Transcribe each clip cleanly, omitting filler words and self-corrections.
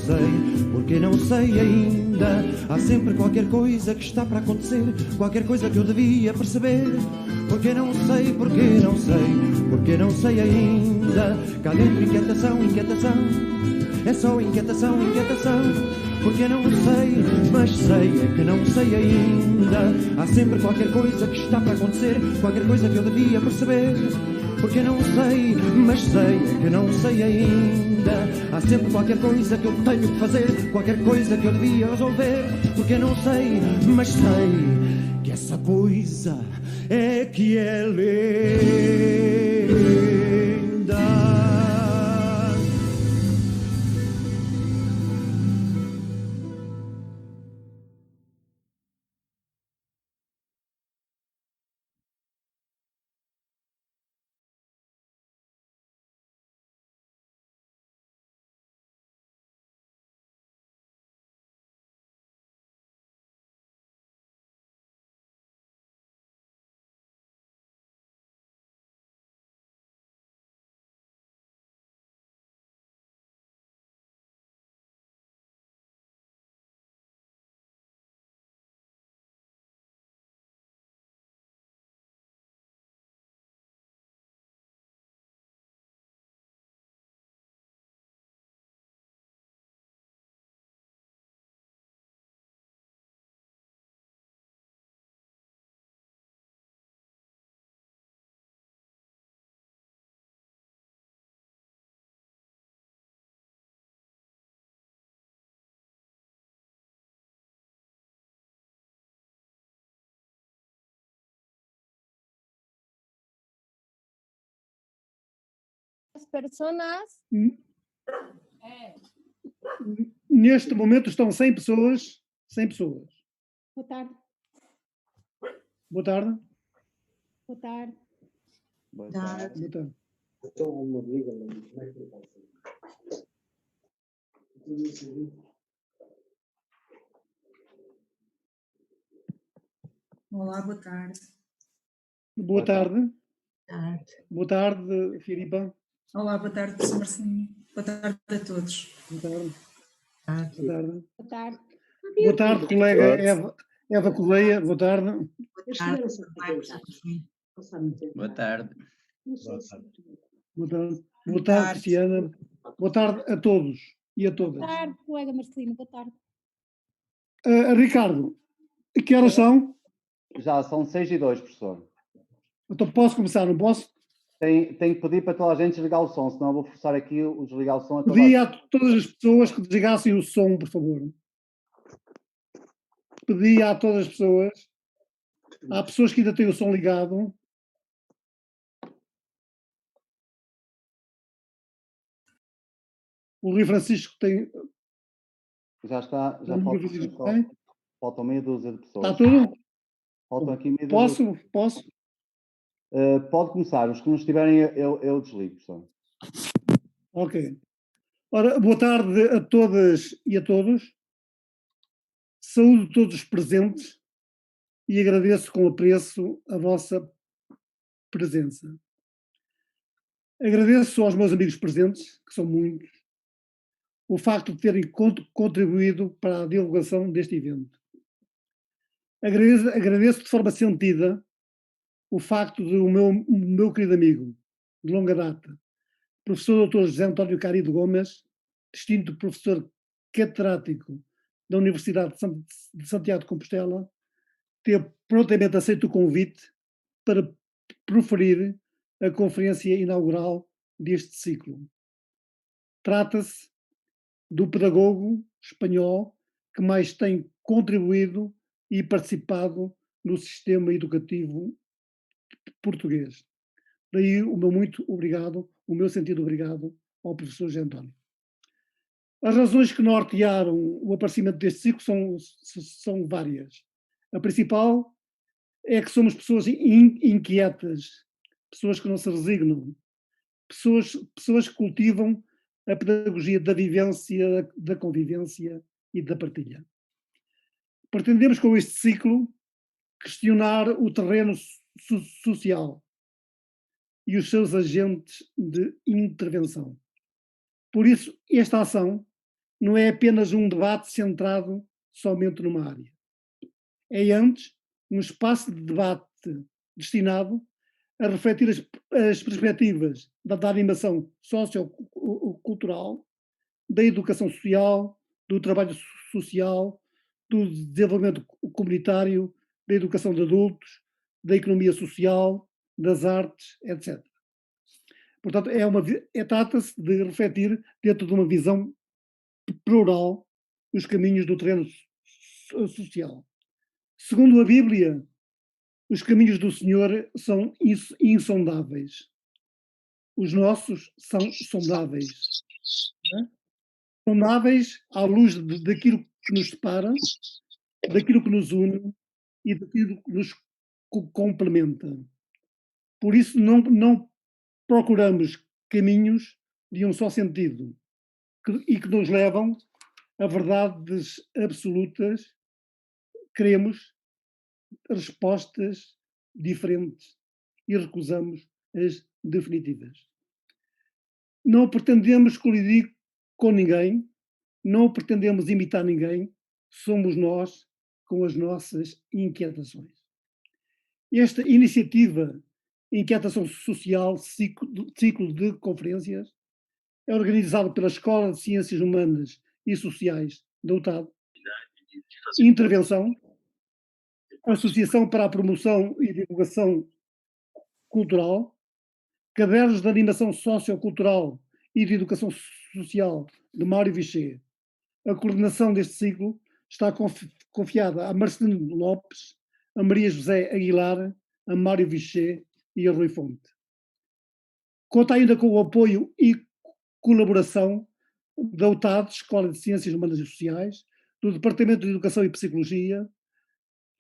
sei, porque não sei ainda. Há sempre qualquer coisa que está para acontecer, qualquer coisa que eu devia perceber. Porque não sei, porque não sei, porque não sei ainda. Cá dentro inquietação, inquietação, é só inquietação, inquietação. Porque não sei, mas sei é que não sei ainda. Há sempre qualquer coisa que está para acontecer, qualquer coisa que eu devia perceber. Porque não sei, mas sei é que não sei ainda. Há sempre qualquer coisa que eu tenho que fazer, qualquer coisa que eu devia resolver. Porque não sei, mas sei que essa coisa é que é linda. As personas. Neste momento estão 100 pessoas. 100 pessoas. Boa tarde. Boa tarde. Boa tarde. Boa tarde. Boa tarde. Então, uma liga, como é que eu faço? Olá, boa tarde. Boa tarde. Tarde. Boa tarde, Filipa. Olá, boa tarde, professor Marcelino. Boa tarde a todos. Boa tarde. Tarde. Boa tarde. Boa tarde. Boa tarde, colega Eva Correia. Boa tarde. Boa tarde, Marcelino. Boa tarde. Boa tarde. Boa tarde, Cristiana. Boa tarde a todos e a todas. Boa tarde, colega Marcelino. Boa tarde. Ricardo, que horas são? Já são 6:02, professor. Então posso começar, não posso? Tenho que pedir para toda a gente desligar o som, senão eu vou forçar aqui o desligar o som a toda Pedi a a todas as pessoas que desligassem o som, por favor. Pedi a todas as pessoas. Há pessoas que ainda têm o som ligado. O Rui Francisco tem. Já está, já O Rui faltam, Francisco só, tem. faltam meia dúzia de pessoas. Está tudo? Faltam aqui meia dúzia. Posso? Pode começar. Os que não estiverem, eu desligo, professor. Ok. Ora, boa tarde a todas e a todos. Saúdo todos os presentes e agradeço com apreço a vossa presença. Agradeço aos meus amigos presentes, que são muitos, o facto de terem contribuído para a divulgação deste evento. Agradeço de forma sentida o facto de o meu querido amigo, de longa data, professor Dr. José António Carido Gomes, distinto professor catedrático da Universidade de Santiago de Compostela, ter prontamente aceito o convite para proferir a conferência inaugural deste ciclo. Trata-se do pedagogo espanhol que mais tem contribuído e participado no sistema educativo português. Daí o meu muito obrigado, o meu sentido obrigado ao professor José António. As razões que nortearam o aparecimento deste ciclo são várias. A principal é que somos pessoas inquietas, pessoas que não se resignam, pessoas que cultivam a pedagogia da vivência, da convivência e da partilha. Pretendemos com este ciclo questionar o terreno social e os seus agentes de intervenção. Por isso, esta ação não é apenas um debate centrado somente numa área. É antes um espaço de debate destinado a refletir as perspectivas da animação sociocultural, da educação social, do trabalho social, do desenvolvimento comunitário, da educação de adultos, da economia social, das artes, etc. Portanto, trata-se de refletir dentro de uma visão plural os caminhos do terreno social. Segundo a Bíblia, os caminhos do Senhor são insondáveis. Os nossos são sondáveis. Né? Sondáveis à luz daquilo que nos separa, daquilo que nos une e daquilo que nos complementa. Por isso, não procuramos caminhos de um só sentido e que nos levam a verdades absolutas. Queremos respostas diferentes e recusamos as definitivas. Não pretendemos colidir com ninguém, não pretendemos imitar ninguém, somos nós com as nossas inquietações. Esta iniciativa Inquietação Social, ciclo de conferências, é organizado pela Escola de Ciências Humanas e Sociais da UTAD, Intervenção, Associação para a Promoção e Divulgação Cultural, Cadernos de Animação Sociocultural e de Educação Social, de Mário Vichet. A coordenação deste ciclo está confiada a Marcelino Lopes, a Maria José Aguilar, a Mário Vichet e a Rui Fonte. Conta ainda com o apoio e colaboração da UTAD, Escola de Ciências Humanas e Sociais, do Departamento de Educação e Psicologia,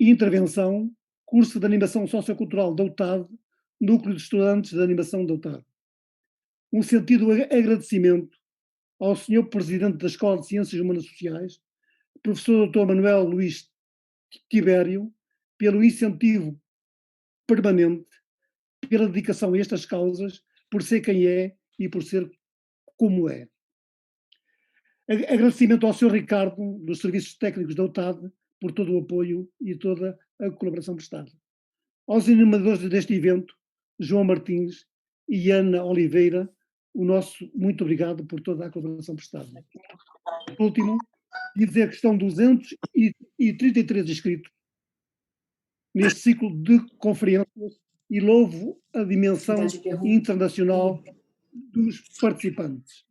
Intervenção, Curso de Animação Sociocultural da UTAD, Núcleo de Estudantes de Animação da UTAD. Um sentido agradecimento ao Sr. Presidente da Escola de Ciências Humanas e Sociais, Professor Dr. Manuel Luís Tibério, pelo incentivo permanente, pela dedicação a estas causas, por ser quem é e por ser como é. Agradecimento ao Sr. Ricardo, dos Serviços Técnicos da UTAD, por todo o apoio e toda a colaboração prestada. Aos animadores deste evento, João Martins e Ana Oliveira, o nosso muito obrigado por toda a colaboração prestada. Por último, dizer que estão 233 inscritos neste ciclo de conferências e louvo a dimensão internacional dos participantes.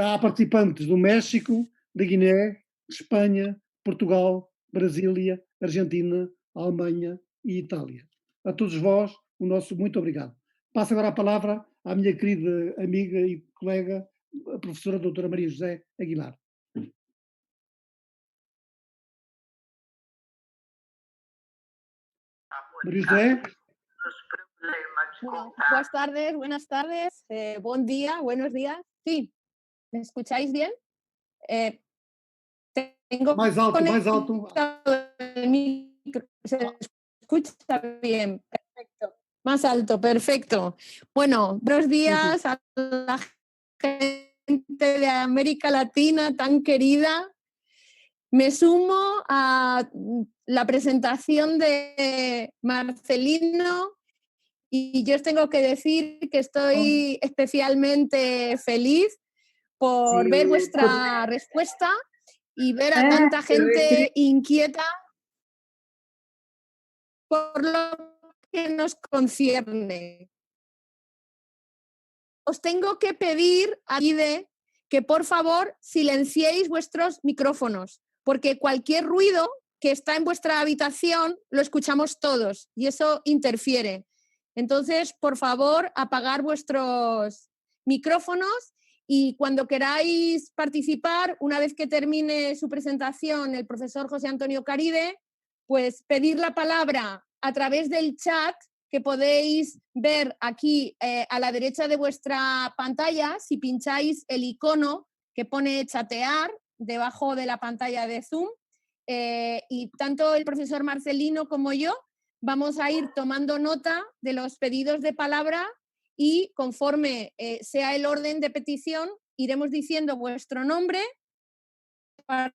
Há participantes do México, da Guiné, Espanha, Portugal, Brasília, Argentina, Alemanha e Itália. A todos vós, o nosso muito obrigado. Passo agora a palavra à minha querida amiga e colega, a professora doutora Maria José Aguilar. María José. Bueno, buenas tardes, buen día, buenos días. Sí, ¿me escucháis bien? Tengo Más alto. El micro, se escucha bien, perfecto. Más alto, perfecto. Bueno, buenos días a la gente de América Latina tan querida. Me sumo a la presentación de Marcelino y yo os tengo que decir que estoy especialmente feliz por ver vuestra respuesta y ver a tanta gente inquieta por lo que nos concierne. Os tengo que pedir a Guide que por favor silenciéis vuestros micrófonos, porque cualquier ruido que está en vuestra habitación lo escuchamos todos y eso interfiere. Entonces, por favor, apagar vuestros micrófonos y cuando queráis participar, una vez que termine su presentación el profesor José Antonio Caride, pues pedir la palabra a través del chat que podéis ver aquí a la derecha de vuestra pantalla, si pincháis el icono que pone chatear debajo de la pantalla de Zoom, y tanto el profesor Marcelino como yo vamos a ir tomando nota de los pedidos de palabra y conforme sea el orden de petición, iremos diciendo vuestro nombre para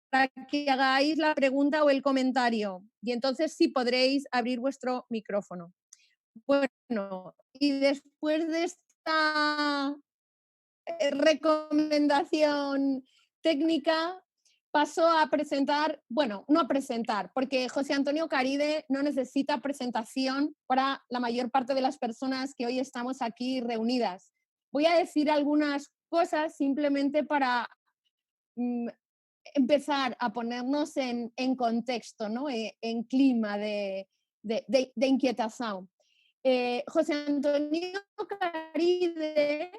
que hagáis la pregunta o el comentario. Y entonces sí podréis abrir vuestro micrófono. Bueno, y después de esta recomendación técnica, paso a presentar, bueno, no a presentar, porque José Antonio Caride no necesita presentación para la mayor parte de las personas que hoy estamos aquí reunidas. Voy a decir algunas cosas simplemente para empezar a ponernos en contexto, ¿no? En clima de inquietación. José Antonio Caride,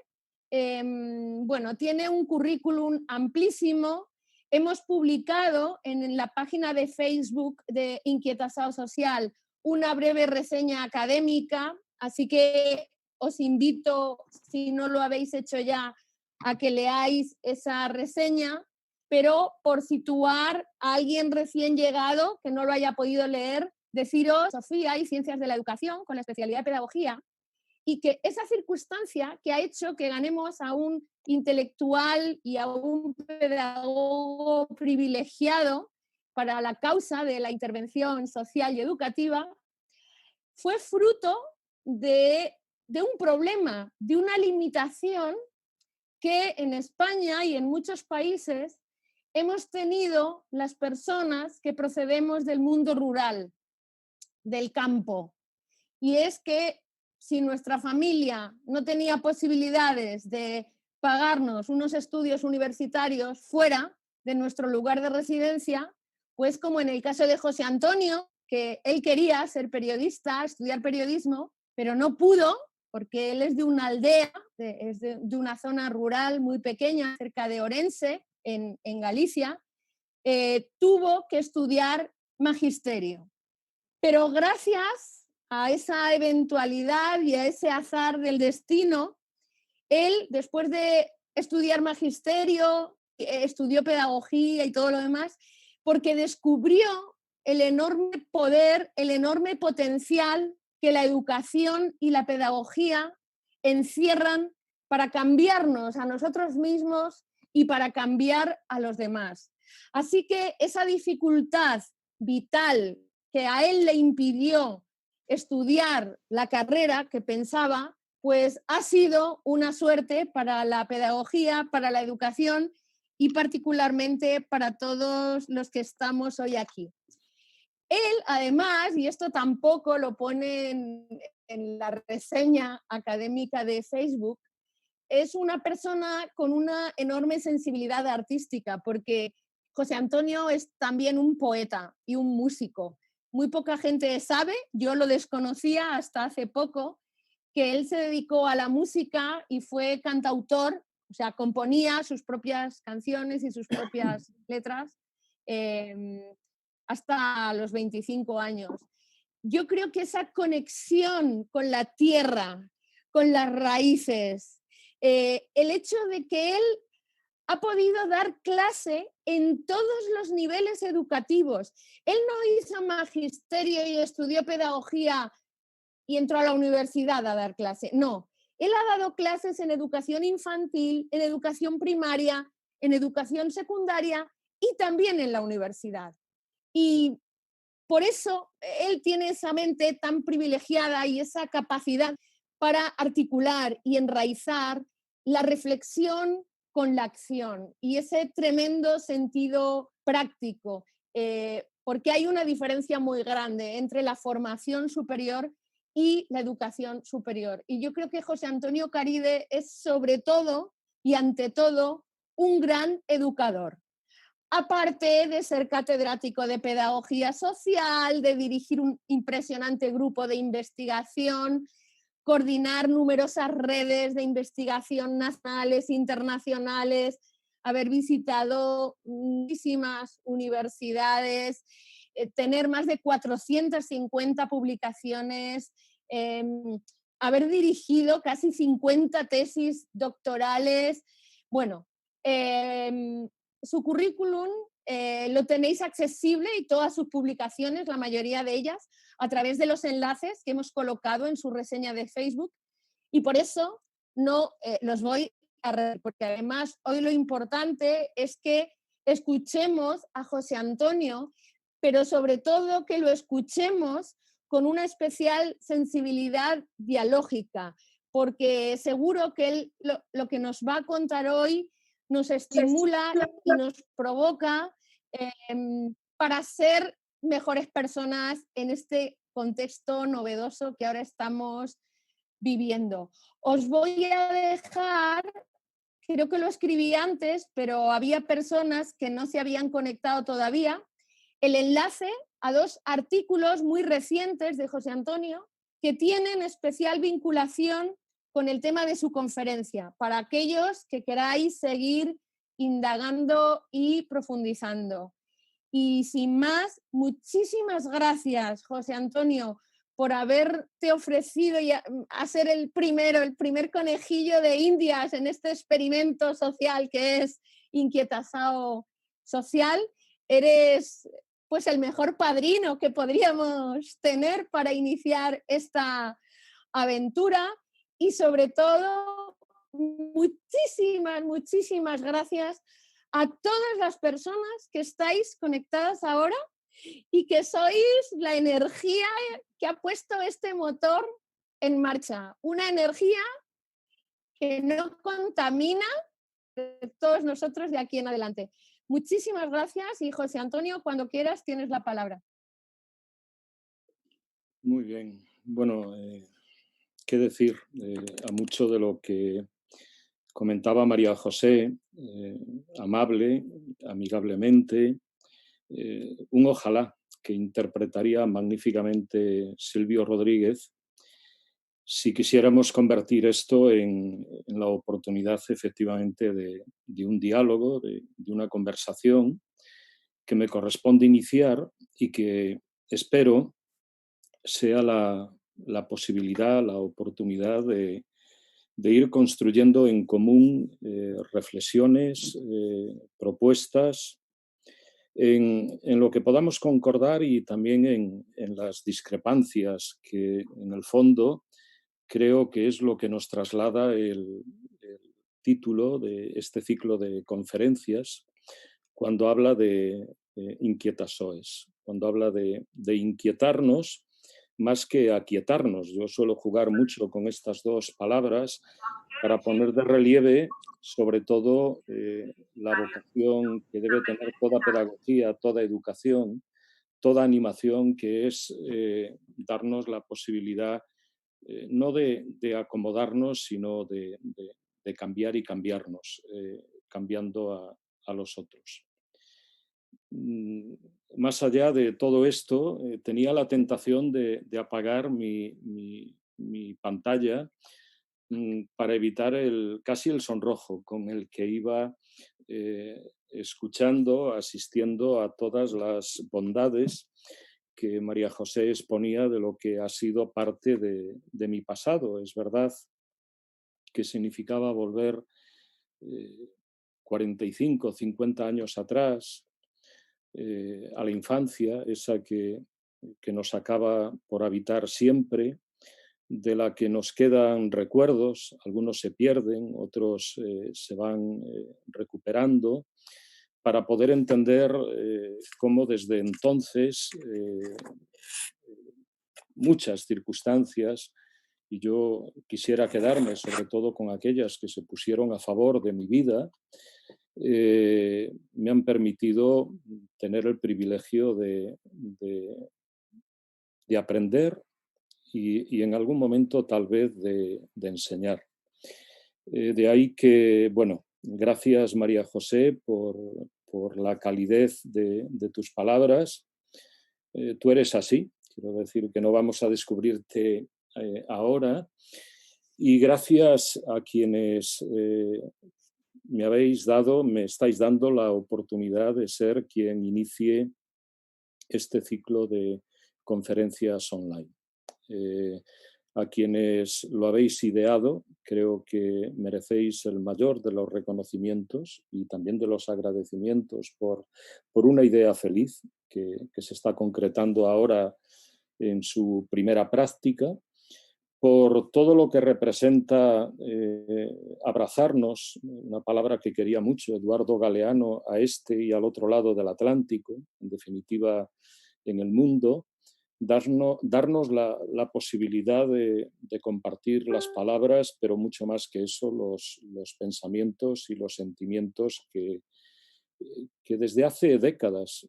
bueno, tiene un currículum amplísimo. Hemos publicado en la página de Facebook de Inquietación Social una breve reseña académica, así que os invito, si no lo habéis hecho ya, a que leáis esa reseña, pero por situar a alguien recién llegado que no lo haya podido leer, deciros Filosofía y Ciencias de la Educación con la especialidad de Pedagogía, y que esa circunstancia que ha hecho que ganemos a un intelectual y a un pedagogo privilegiado para la causa de la intervención social y educativa fue fruto de un problema, de una limitación que en España y en muchos países hemos tenido las personas que procedemos del mundo rural, del campo. Y es que si nuestra familia no tenía posibilidades de pagarnos unos estudios universitarios fuera de nuestro lugar de residencia, pues como en el caso de José Antonio, que él quería ser periodista, estudiar periodismo, pero no pudo porque él es de una aldea, es de una zona rural muy pequeña, cerca de Orense, en Galicia, tuvo que estudiar magisterio. Pero gracias a esa eventualidad y a ese azar del destino, él, después de estudiar magisterio, estudió pedagogía y todo lo demás, porque descubrió el enorme poder, el enorme potencial que la educación y la pedagogía encierran para cambiarnos a nosotros mismos y para cambiar a los demás. Así que esa dificultad vital que a él le impidió estudiar la carrera que pensaba, pues ha sido una suerte para la pedagogía, para la educación y particularmente para todos los que estamos hoy aquí. Él, además, y esto tampoco lo pone en la reseña académica de Facebook, es una persona con una enorme sensibilidad artística, porque José Antonio es también un poeta y un músico. Muy poca gente sabe, yo lo desconocía hasta hace poco, que él se dedicó a la música y fue cantautor, o sea, componía sus propias canciones y sus propias letras hasta los 25 años. Yo creo que esa conexión con la tierra, con las raíces, el hecho de que él ha podido dar clase en todos los niveles educativos. Él no hizo magisterio y estudió pedagogía y entró a la universidad a dar clase. No, él ha dado clases en educación infantil, en educación primaria, en educación secundaria y también en la universidad. Y por eso él tiene esa mente tan privilegiada y esa capacidad para articular y enraizar la reflexión con la acción y ese tremendo sentido práctico, porque hay una diferencia muy grande entre la formación superior y la educación superior. Y yo creo que José Antonio Caride es sobre todo y ante todo un gran educador. Aparte de ser catedrático de pedagogía social, de dirigir un impresionante grupo de investigación, coordinar numerosas redes de investigación nacionales, internacionales, haber visitado muchísimas universidades, tener más de 450 publicaciones, haber dirigido casi 50 tesis doctorales. Bueno, su currículum lo tenéis accesible y todas sus publicaciones, la mayoría de ellas, a través de los enlaces que hemos colocado en su reseña de Facebook, y por eso no los voy porque además hoy lo importante es que escuchemos a José Antonio, pero sobre todo que lo escuchemos con una especial sensibilidad dialógica, porque seguro que él lo que nos va a contar hoy nos estimula y nos provoca para ser mejores personas en este contexto novedoso que ahora estamos viviendo. Os voy a dejar, creo que lo escribí antes, pero había personas que no se habían conectado todavía, el enlace a 2 artículos muy recientes de José Antonio que tienen especial vinculación con el tema de su conferencia, para aquellos que queráis seguir indagando y profundizando. Y sin más, muchísimas gracias, José Antonio, por haberte ofrecido a ser el primer conejillo de Indias en este experimento social que es Inquietasao Social. Eres pues el mejor padrino que podríamos tener para iniciar esta aventura y sobre todo muchísimas gracias a todas las personas que estáis conectadas ahora y que sois la energía que ha puesto este motor en marcha. Una energía que no contamina de todos nosotros de aquí en adelante. Muchísimas gracias y José Antonio, cuando quieras tienes la palabra. Muy bien. Bueno, qué decir a mucho de lo que comentaba María José, amable, amigablemente, un ojalá que interpretaría magníficamente Silvio Rodríguez si quisiéramos convertir esto en la oportunidad efectivamente de un diálogo, de una conversación que me corresponde iniciar y que espero sea la posibilidad, la oportunidad de ir construyendo en común reflexiones, propuestas, en lo que podamos concordar y también en las discrepancias que en el fondo creo que es lo que nos traslada el título de este ciclo de conferencias cuando habla de inquietasoes, cuando habla de inquietarnos más que aquietarnos. Yo suelo jugar mucho con estas 2 palabras para poner de relieve sobre todo la vocación que debe tener toda pedagogía, toda educación, toda animación, que es darnos la posibilidad no de acomodarnos, sino de cambiar y cambiarnos, cambiando a los otros. Más allá de todo esto, tenía la tentación de apagar mi pantalla para evitar casi el sonrojo con el que iba escuchando, asistiendo a todas las bondades que María José exponía de lo que ha sido parte de mi pasado. Es verdad que significaba volver 45, 50 años atrás, a la infancia, esa que nos acaba por habitar siempre, de la que nos quedan recuerdos, algunos se pierden, otros se van recuperando, para poder entender cómo desde entonces muchas circunstancias, y yo quisiera quedarme sobre todo con aquellas que se pusieron a favor de mi vida, me han permitido tener el privilegio de aprender y en algún momento tal vez de enseñar. De ahí que, bueno, gracias María José por la calidez de tus palabras. Tú eres así, quiero decir que no vamos a descubrirte ahora. Y gracias a quienes me estáis dando la oportunidad de ser quien inicie este ciclo de conferencias online. A quienes lo habéis ideado, creo que merecéis el mayor de los reconocimientos y también de los agradecimientos por una idea feliz que se está concretando ahora en su primera práctica, por todo lo que representa abrazarnos, una palabra que quería mucho Eduardo Galeano, a este y al otro lado del Atlántico, en definitiva en el mundo, darnos la posibilidad de compartir las palabras, pero mucho más que eso, los pensamientos y los sentimientos que desde hace décadas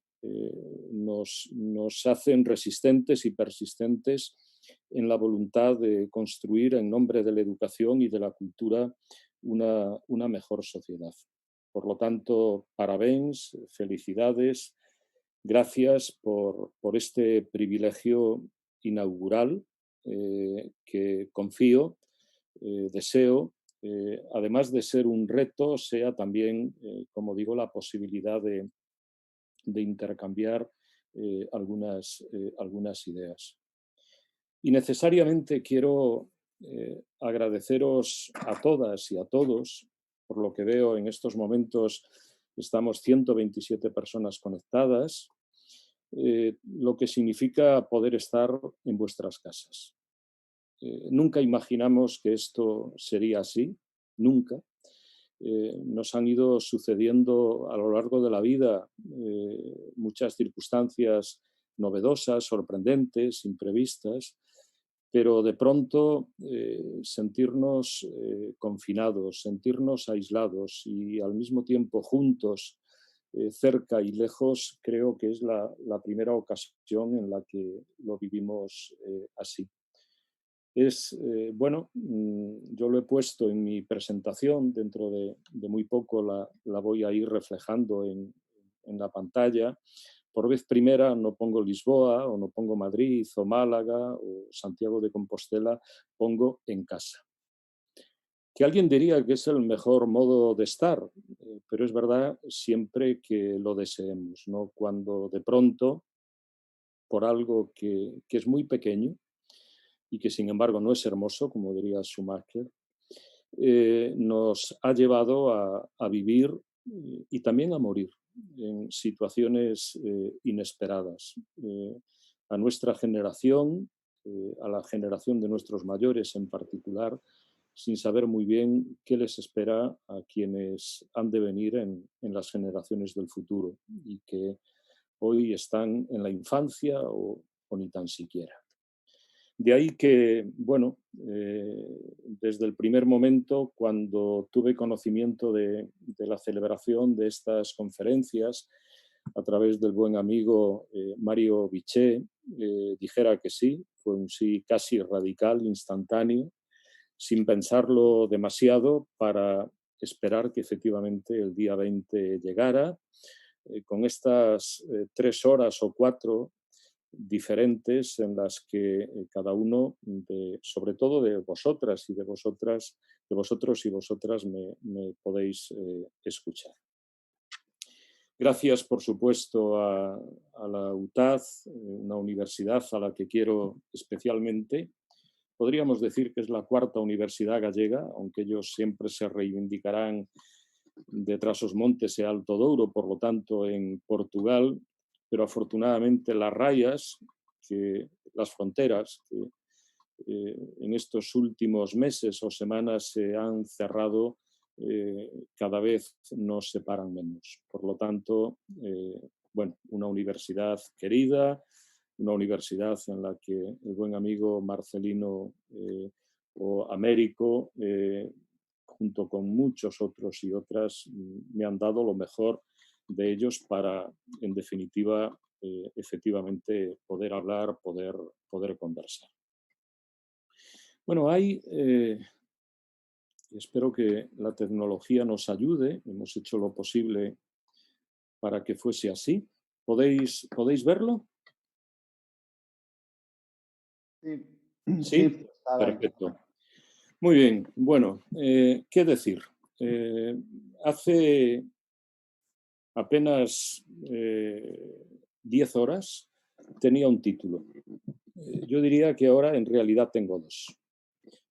nos hacen resistentes y persistentes en la voluntad de construir en nombre de la educación y de la cultura una mejor sociedad. Por lo tanto, parabéns, felicidades, gracias por este privilegio inaugural que confío, deseo, además de ser un reto, sea también, como digo, la posibilidad de intercambiar algunas ideas. Y necesariamente quiero agradeceros a todas y a todos, por lo que veo en estos momentos estamos 127 personas conectadas, lo que significa poder estar en vuestras casas. Nunca imaginamos que esto sería así, nunca. Nos han ido sucediendo a lo largo de la vida muchas circunstancias novedosas, sorprendentes, imprevistas, pero de pronto sentirnos confinados, sentirnos aislados y al mismo tiempo juntos, cerca y lejos, creo que es la primera ocasión en la que lo vivimos así. Bueno, yo lo he puesto en mi presentación, dentro de muy poco la voy a ir reflejando en la pantalla. Por vez primera no pongo Lisboa, o no pongo Madrid, o Málaga, o Santiago de Compostela, pongo en casa. Que alguien diría que es el mejor modo de estar, pero es verdad siempre que lo deseemos, ¿no? Cuando de pronto, por algo que es muy pequeño, y que sin embargo no es hermoso, como diría Schumacher, nos ha llevado a vivir y también a morir en situaciones inesperadas. A nuestra generación, a la generación de nuestros mayores en particular, sin saber muy bien qué les espera a quienes han de venir en las generaciones del futuro y que hoy están en la infancia o ni tan siquiera. De ahí que, bueno, desde el primer momento, cuando tuve conocimiento de la celebración de estas conferencias, a través del buen amigo Mario Biché, dijera que sí, fue un sí casi radical, instantáneo, sin pensarlo demasiado, para esperar que efectivamente el día 20 llegara, con estas 3 horas o 4 diferentes en las que cada uno, sobre todo de vosotras y de vosotras, de vosotros y vosotras me podéis escuchar. Gracias, por supuesto, a la UTAD, una universidad a la que quiero especialmente. Podríamos decir que es la 4ª universidad gallega, aunque ellos siempre se reivindicarán de Trás-os-Montes e Alto Douro, por lo tanto en Portugal, pero afortunadamente las rayas, las fronteras, que en estos últimos meses o semanas se han cerrado, cada vez nos separan menos. Por lo tanto, bueno, una universidad querida, una universidad en la que el buen amigo Marcelino o Américo, junto con muchos otros y otras, me han dado lo mejor de ellos para, en definitiva, efectivamente poder hablar, poder conversar. Bueno, espero que la tecnología nos ayude, hemos hecho lo posible para que fuese así. ¿Podéis verlo? Sí, ¿Sí? Perfecto. Muy bien, bueno, ¿qué decir? Hace apenas 10 horas tenía un título. Yo diría que ahora en realidad tengo 2.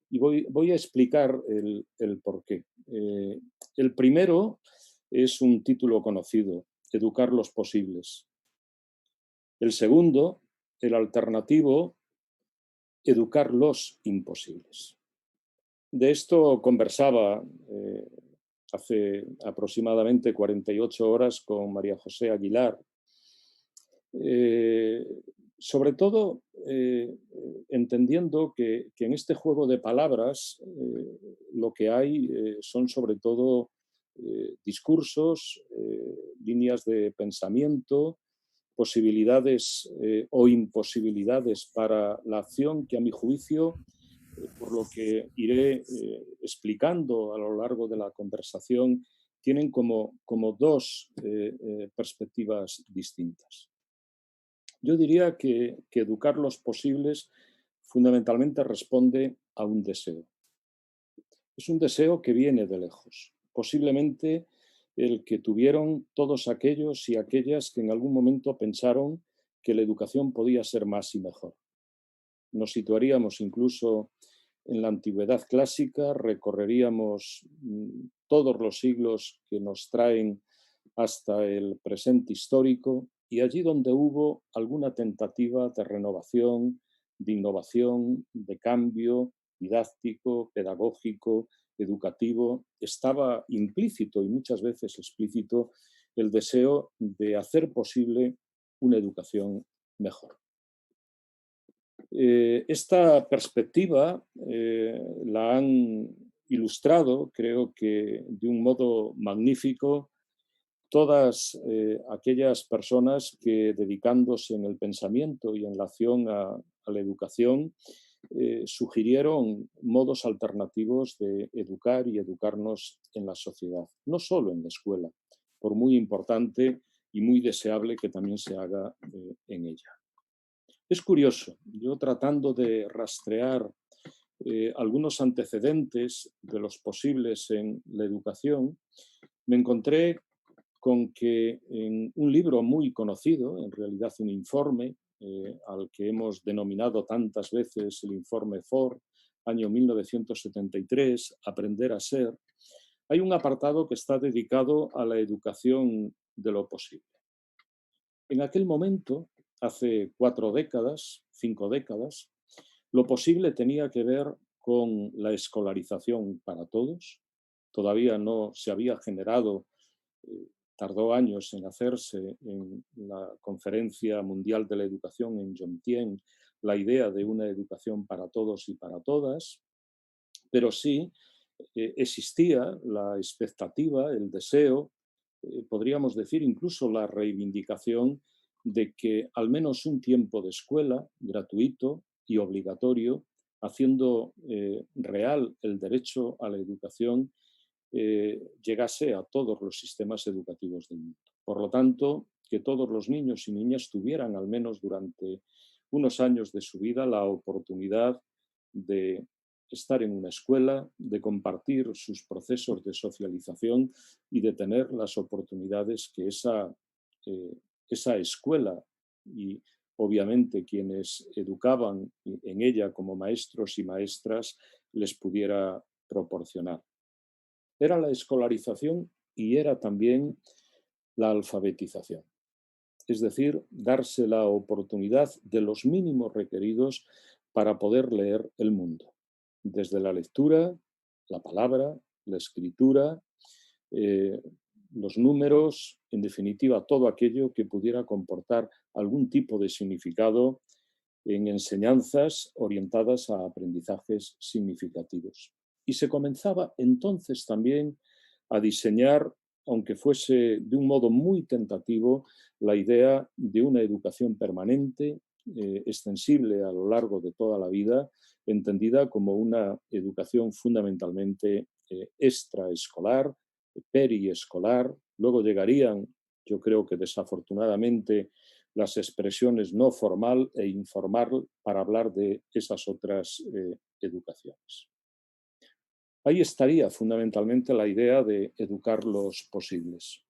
Y voy a explicar el porqué. El primero es un título conocido, Educar los posibles. El segundo, el alternativo, educar los imposibles. De esto conversaba hace aproximadamente 48 horas con María José Aguilar. Sobre todo entendiendo que en este juego de palabras lo que hay son sobre todo discursos, líneas de pensamiento, posibilidades o imposibilidades para la acción que, a mi juicio, por lo que iré explicando a lo largo de la conversación, tienen como dos perspectivas distintas. Yo diría que educar los posibles fundamentalmente responde a un deseo. Es un deseo que viene de lejos, posiblemente el que tuvieron todos aquellos y aquellas que en algún momento pensaron que la educación podía ser más y mejor. Nos situaríamos incluso en la antigüedad clásica, recorreríamos todos los siglos que nos traen hasta el presente histórico, y allí donde hubo alguna tentativa de renovación, de innovación, de cambio didáctico, pedagógico, educativo, estaba implícito y muchas veces explícito el deseo de hacer posible una educación mejor. Esta perspectiva la han ilustrado, creo que de un modo magnífico, todas aquellas personas que, dedicándose en el pensamiento y en la acción a la educación, sugirieron modos alternativos de educar y educarnos en la sociedad, no solo en la escuela, por muy importante y muy deseable que también se haga en ella. Es curioso, yo tratando de rastrear algunos antecedentes de los posibles en la educación, me encontré con que en un libro muy conocido, en realidad un informe al que hemos denominado tantas veces el informe Ford, año 1973, Aprender a ser, hay un apartado que está dedicado a la educación de lo posible. En aquel momento, hace 4 décadas, 5 décadas, lo posible tenía que ver con la escolarización para todos. Todavía no se había generado, tardó años en hacerse en la Conferencia Mundial de la Educación en Jomtien, la idea de una educación para todos y para todas, pero sí existía la expectativa, el deseo, podríamos decir incluso la reivindicación de que al menos un tiempo de escuela gratuito y obligatorio, haciendo real el derecho a la educación, llegase a todos los sistemas educativos del mundo. Por lo tanto, que todos los niños y niñas tuvieran, al menos durante unos años de su vida, la oportunidad de estar en una escuela, de compartir sus procesos de socialización y de tener las oportunidades que esa escuela y obviamente quienes educaban en ella como maestros y maestras les pudiera proporcionar. Era la escolarización y era también la alfabetización. Es decir, darse la oportunidad de los mínimos requeridos para poder leer el mundo. Desde la lectura, la palabra, la escritura, los números, en definitiva, todo aquello que pudiera comportar algún tipo de significado en enseñanzas orientadas a aprendizajes significativos. Y se comenzaba entonces también a diseñar, aunque fuese de un modo muy tentativo, la idea de una educación permanente, extensible a lo largo de toda la vida, entendida como una educación fundamentalmente extraescolar, periescolar. Luego llegarían, yo creo que desafortunadamente, las expresiones no formal e informal para hablar de esas otras educaciones. Ahí estaría fundamentalmente la idea de educar los posibles,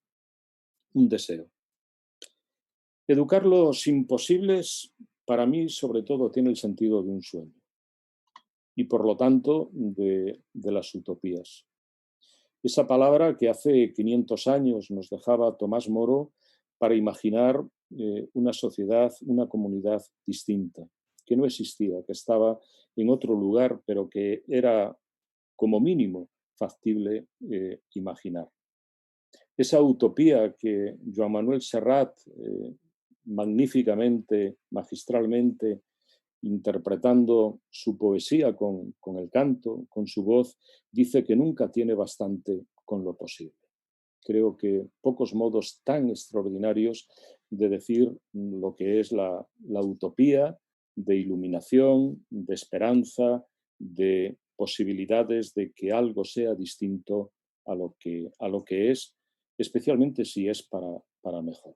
un deseo. Educar los imposibles, para mí, sobre todo, tiene el sentido de un sueño y, por lo tanto, de las utopías. Esa palabra que hace 500 años nos dejaba Tomás Moro para imaginar una sociedad, una comunidad distinta. que no existía, que estaba en otro lugar, pero que era como mínimo factible imaginar. Esa utopía que Joan Manuel Serrat magníficamente, magistralmente, interpretando su poesía con el canto, con su voz, dice que nunca tiene bastante con lo posible. Creo que pocos modos tan extraordinarios de decir lo que es la utopía de iluminación, de esperanza, de posibilidades de que algo sea distinto a lo que es, especialmente si es para mejor.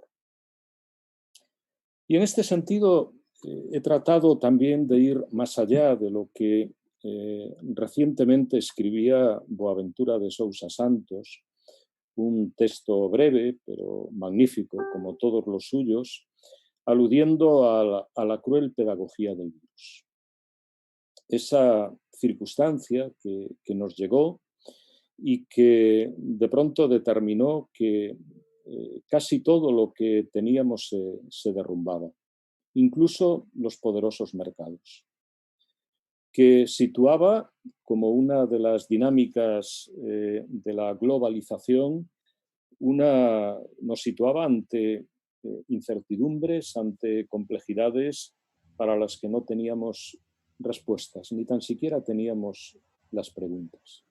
Y en este sentido, he tratado también de ir más allá de lo que recientemente escribía Boaventura de Sousa Santos, un texto breve, pero magnífico, como todos los suyos, aludiendo a la cruel pedagogía del virus. Esa circunstancia que nos llegó y que de pronto determinó que casi todo lo que teníamos se derrumbaba, incluso los poderosos mercados, que situaba como una de las dinámicas de la globalización, nos situaba ante incertidumbres, ante complejidades para las que no teníamos respuestas, ni tan siquiera teníamos las preguntas.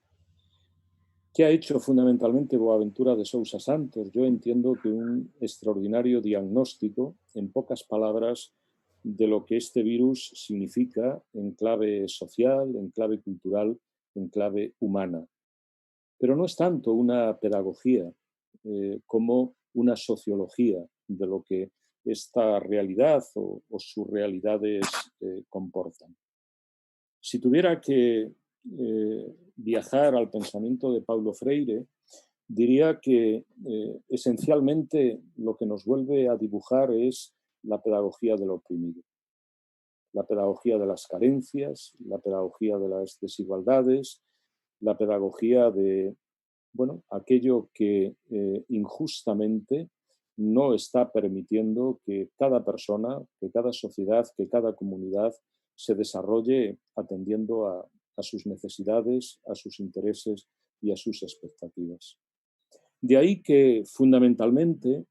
¿Qué ha hecho fundamentalmente Boaventura de Sousa Santos? Yo entiendo que un extraordinario diagnóstico, en pocas palabras, de lo que este virus significa en clave social, en clave cultural, en clave humana. Pero no es tanto una pedagogía como una sociología de lo que esta realidad o sus realidades comportan. Si tuviera que viajar al pensamiento de Paulo Freire, diría que esencialmente lo que nos vuelve a dibujar es la pedagogía del oprimido, la pedagogía de las carencias, la pedagogía de las desigualdades, la pedagogía de aquello que injustamente no está permitiendo que cada persona, que cada sociedad, que cada comunidad se desarrolle atendiendo a sus necesidades, a sus intereses y a sus expectativas. De ahí que fundamentalmente,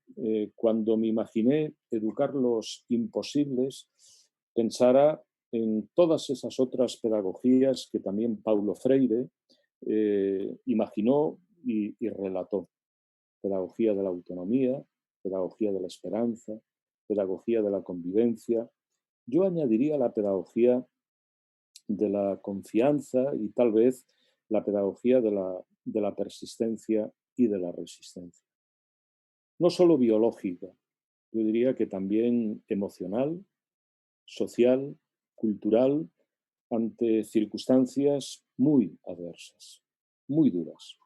cuando me imaginé educar los imposibles, pensara en todas esas otras pedagogías que también Paulo Freire imaginó y relató. Pedagogía de la autonomía, pedagogía de la esperanza, pedagogía de la convivencia. Yo añadiría la pedagogía de la confianza y tal vez la pedagogía de la persistencia y de la resistencia. No solo biológica, yo diría que también emocional, social, cultural, ante circunstancias muy adversas, muy duras,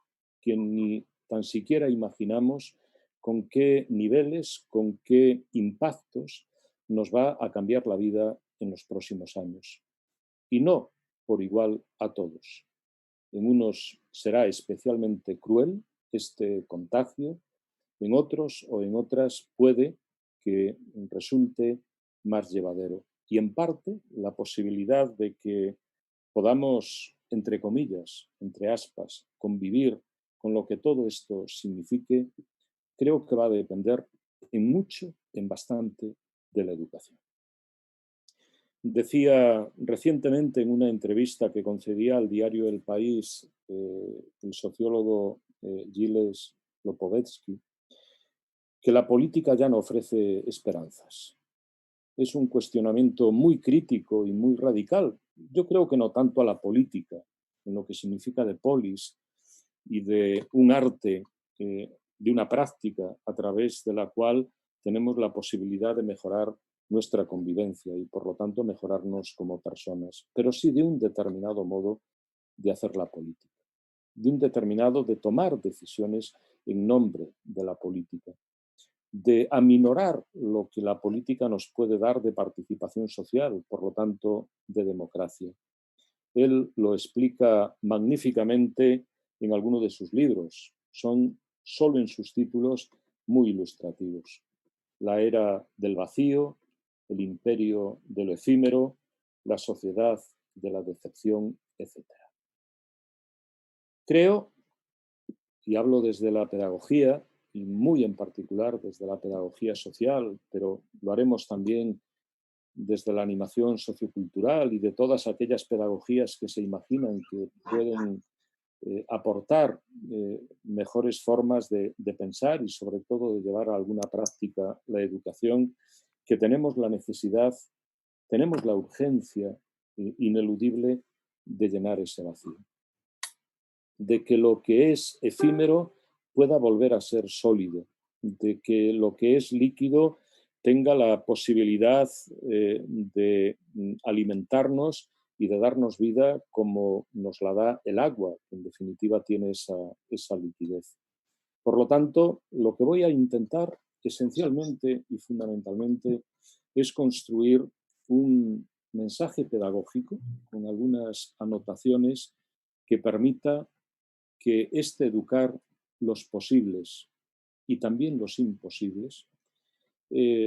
que ni tan siquiera imaginamos con qué niveles, con qué impactos nos va a cambiar la vida en los próximos años. Y no por igual a todos. En unos será especialmente cruel este contagio, en otros o en otras puede que resulte más llevadero. Y en parte la posibilidad de que podamos, entre comillas, entre aspas, convivir con lo que todo esto signifique, creo que va a depender en mucho, en bastante, de la educación. Decía recientemente en una entrevista que concedía al diario El País el sociólogo Gilles Lopovetsky, que la política ya no ofrece esperanzas. Es un cuestionamiento muy crítico y muy radical. Yo creo que no tanto a la política, en lo que significa de polis y de un arte, de una práctica a través de la cual tenemos la posibilidad de mejorar nuestra convivencia y, por lo tanto, mejorarnos como personas, pero sí de un determinado modo de hacer la política, de un determinado de tomar decisiones en nombre de la política, de aminorar lo que la política nos puede dar de participación social, por lo tanto, de democracia. Él lo explica magníficamente en alguno de sus libros. Son solo en sus títulos muy ilustrativos. La era del vacío, el imperio de lo efímero, la sociedad de la decepción, etc. Creo, y hablo desde la pedagogía, y muy en particular desde la pedagogía social, pero lo haremos también desde la animación sociocultural y de todas aquellas pedagogías que se imaginan que pueden aportar mejores formas de pensar y sobre todo de llevar a alguna práctica la educación, que tenemos la necesidad, tenemos la urgencia ineludible de llenar ese vacío. De que lo que es efímero pueda volver a ser sólido, de que lo que es líquido tenga la posibilidad de alimentarnos y de darnos vida como nos la da el agua, que en definitiva tiene esa liquidez. Por lo tanto, lo que voy a intentar esencialmente y fundamentalmente es construir un mensaje pedagógico con algunas anotaciones que permita que este educar los posibles y también los imposibles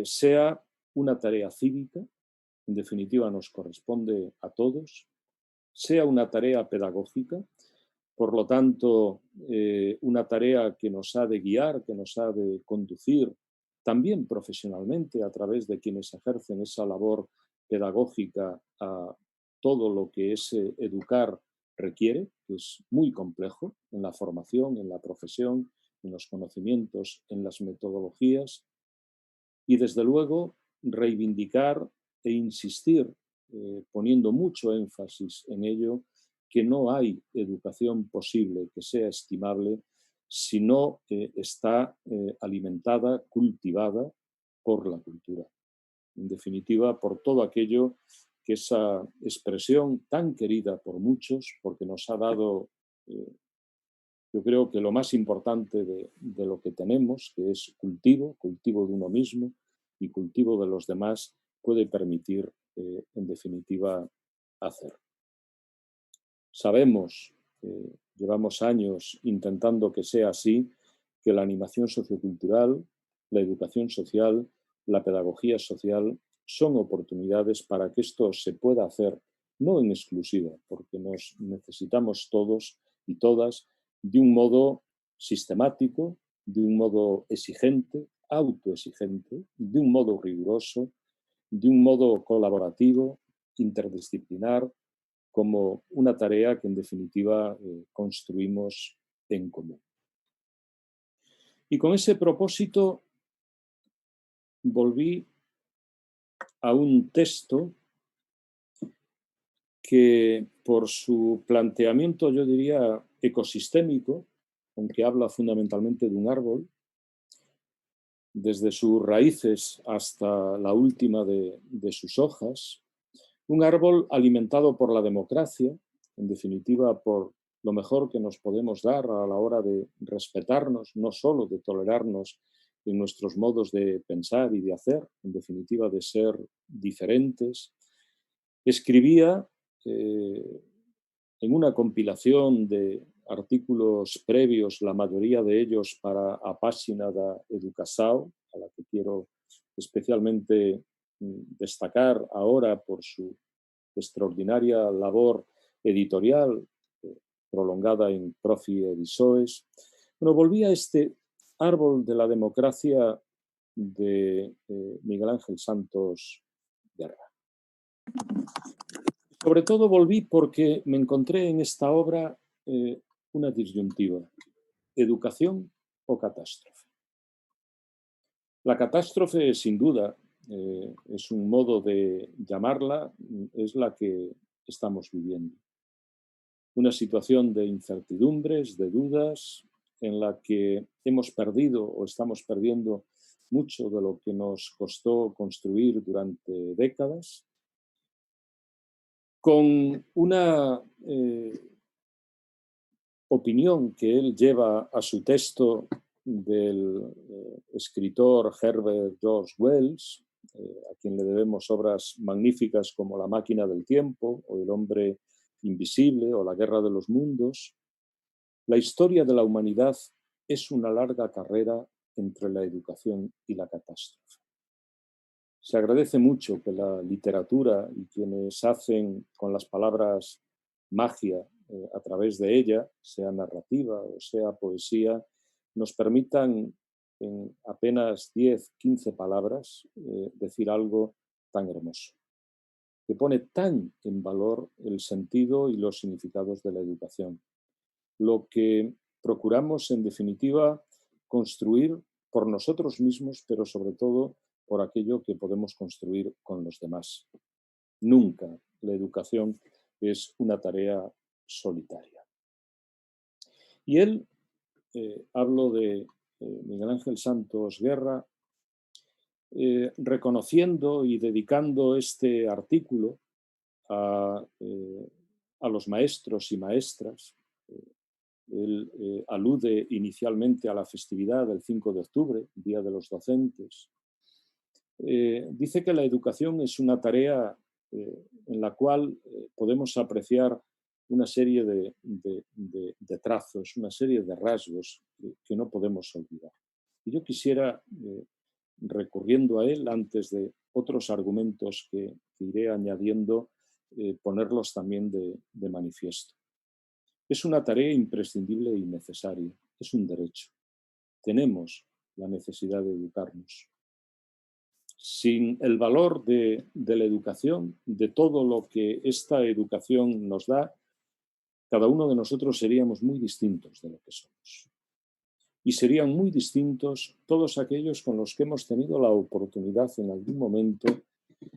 sea una tarea cívica, en definitiva nos corresponde a todos, sea una tarea pedagógica, por lo tanto una tarea que nos ha de guiar, que nos ha de conducir también profesionalmente a través de quienes ejercen esa labor pedagógica a todo lo que ese educar requiere, que es muy complejo en la formación, en la profesión, en los conocimientos, en las metodologías, y desde luego reivindicar e insistir, poniendo mucho énfasis en ello, que no hay educación posible que sea estimable si no está alimentada, cultivada por la cultura. En definitiva, por todo aquello que esa expresión tan querida por muchos, porque nos ha dado, yo creo que lo más importante de lo que tenemos, que es cultivo de uno mismo y cultivo de los demás, puede permitir, en definitiva, hacer. Sabemos, llevamos años intentando que sea así, que la animación sociocultural, la educación social, la pedagogía social son oportunidades para que esto se pueda hacer, no en exclusiva, porque nos necesitamos todos y todas de un modo sistemático, de un modo exigente, autoexigente, de un modo riguroso, de un modo colaborativo, interdisciplinar, como una tarea que en definitiva construimos en común. Y con ese propósito volví a un texto que por su planteamiento, yo diría, ecosistémico, aunque habla fundamentalmente de un árbol, desde sus raíces hasta la última de sus hojas, un árbol alimentado por la democracia, en definitiva por lo mejor que nos podemos dar a la hora de respetarnos, no solo de tolerarnos en nuestros modos de pensar y de hacer, en definitiva de ser diferentes. Escribía en una compilación de artículos previos, la mayoría de ellos para a Páxina da Educação, a la que quiero especialmente destacar ahora por su extraordinaria labor editorial prolongada en Profi Edisoes. Bueno, volví a este árbol de la democracia de Miguel Ángel Santos Guerra. Sobre todo volví porque me encontré en esta obra una disyuntiva: educación o catástrofe. La catástrofe, sin duda, es un modo de llamarla, es la que estamos viviendo. Una situación de incertidumbres, de dudas, en la que hemos perdido o estamos perdiendo mucho de lo que nos costó construir durante décadas, con una opinión que él lleva a su texto del escritor Herbert George Wells, a quien le debemos obras magníficas como La máquina del tiempo o El hombre invisible o La guerra de los mundos. La historia de la humanidad es una larga carrera entre la educación y la catástrofe. Se agradece mucho que la literatura y quienes hacen con las palabras magia a través de ella, sea narrativa o sea poesía, nos permitan en apenas 10, 15 palabras decir algo tan hermoso, que pone tan en valor el sentido y los significados de la educación. Lo que procuramos, en definitiva, construir por nosotros mismos, pero sobre todo por aquello que podemos construir con los demás. Nunca la educación es una tarea solitaria. Y él, hablo de Miguel Ángel Santos Guerra, reconociendo y dedicando este artículo a los maestros y maestras. Él alude inicialmente a la festividad del 5 de octubre, Día de los Docentes. Dice que la educación es una tarea en la cual podemos apreciar una serie de trazos, una serie de rasgos que no podemos olvidar. Y yo quisiera, recurriendo a él, antes de otros argumentos que iré añadiendo, ponerlos también de manifiesto. Es una tarea imprescindible y necesaria, es un derecho. Tenemos la necesidad de educarnos. Sin el valor de la educación, de todo lo que esta educación nos da, cada uno de nosotros seríamos muy distintos de lo que somos. Y serían muy distintos todos aquellos con los que hemos tenido la oportunidad en algún momento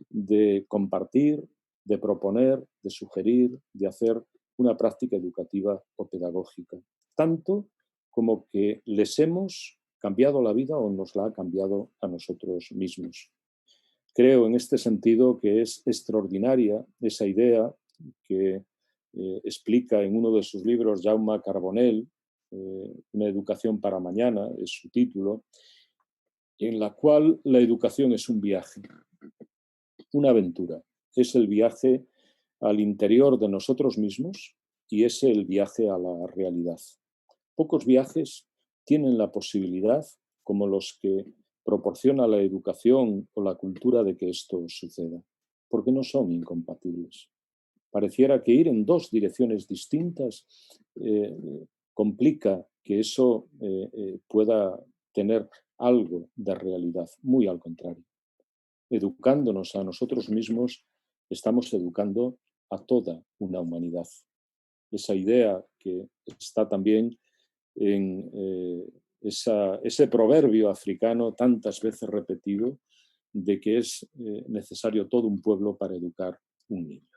de compartir, de proponer, de sugerir, de hacer una práctica educativa o pedagógica, tanto como que les hemos cambiado la vida o nos la ha cambiado a nosotros mismos. Creo en este sentido que es extraordinaria esa idea que explica en uno de sus libros Jaume Carbonell, Una educación para mañana, es su título, en la cual la educación es un viaje, una aventura. Es el viaje al interior de nosotros mismos y es el viaje a la realidad. Pocos viajes tienen la posibilidad, como los que proporciona la educación o la cultura, de que esto suceda, porque no son incompatibles. Pareciera que ir en dos direcciones distintas complica que eso pueda tener algo de realidad, muy al contrario. Educándonos a nosotros mismos, estamos educando a toda una humanidad. Esa idea que está también en ese proverbio africano tantas veces repetido de que es necesario todo un pueblo para educar un niño.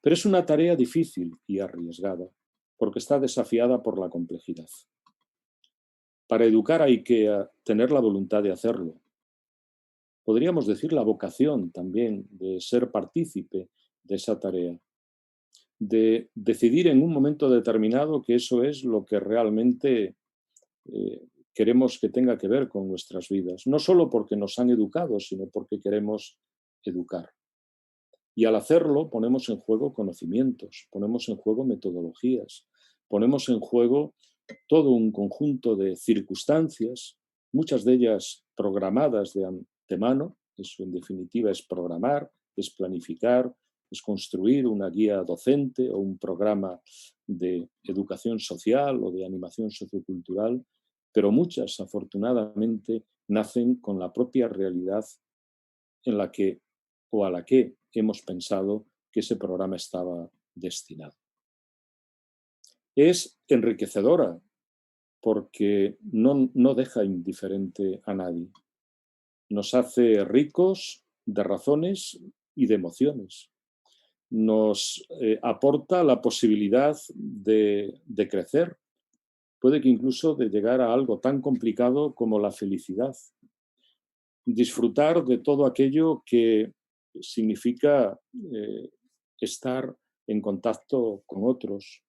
Pero es una tarea difícil y arriesgada porque está desafiada por la complejidad. Para educar hay que tener la voluntad de hacerlo. Podríamos decir la vocación también de ser partícipe de esa tarea, de decidir en un momento determinado que eso es lo que realmente queremos que tenga que ver con nuestras vidas, no solo porque nos han educado, sino porque queremos educar. Y al hacerlo ponemos en juego conocimientos, ponemos en juego metodologías, ponemos en juego todo un conjunto de circunstancias, muchas de ellas programadas de antemano. Eso en definitiva es programar, es planificar, es construir una guía docente o un programa de educación social o de animación sociocultural, pero muchas, afortunadamente, nacen con la propia realidad en la que o a la que hemos pensado que ese programa estaba destinado. Es enriquecedora porque no deja indiferente a nadie. Nos hace ricos de razones y de emociones. Nos aporta la posibilidad de crecer. Puede que incluso de llegar a algo tan complicado como la felicidad. Disfrutar de todo aquello que significa estar en contacto con otros.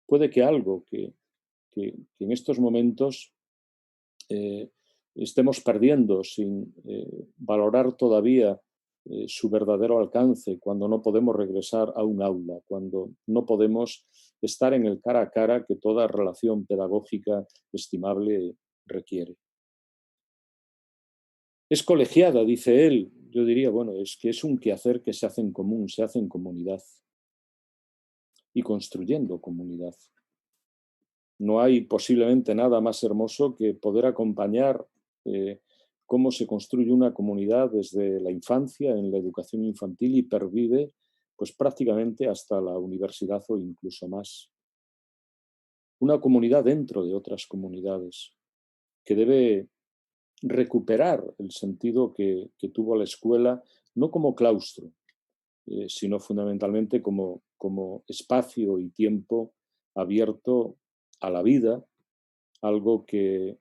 Puede que algo que en estos momentos estemos perdiendo sin valorar todavía su verdadero alcance, cuando no podemos regresar a un aula, cuando no podemos estar en el cara a cara que toda relación pedagógica estimable requiere. Es colegiada, dice él. Yo diría, bueno, es que es un quehacer que se hace en común, se hace en comunidad y construyendo comunidad. No hay posiblemente nada más hermoso que poder acompañar cómo se construye una comunidad desde la infancia, en la educación infantil y pervive pues prácticamente hasta la universidad o incluso más. Una comunidad dentro de otras comunidades que debe recuperar el sentido que tuvo la escuela, no como claustro, sino fundamentalmente como espacio y tiempo abierto a la vida, algo que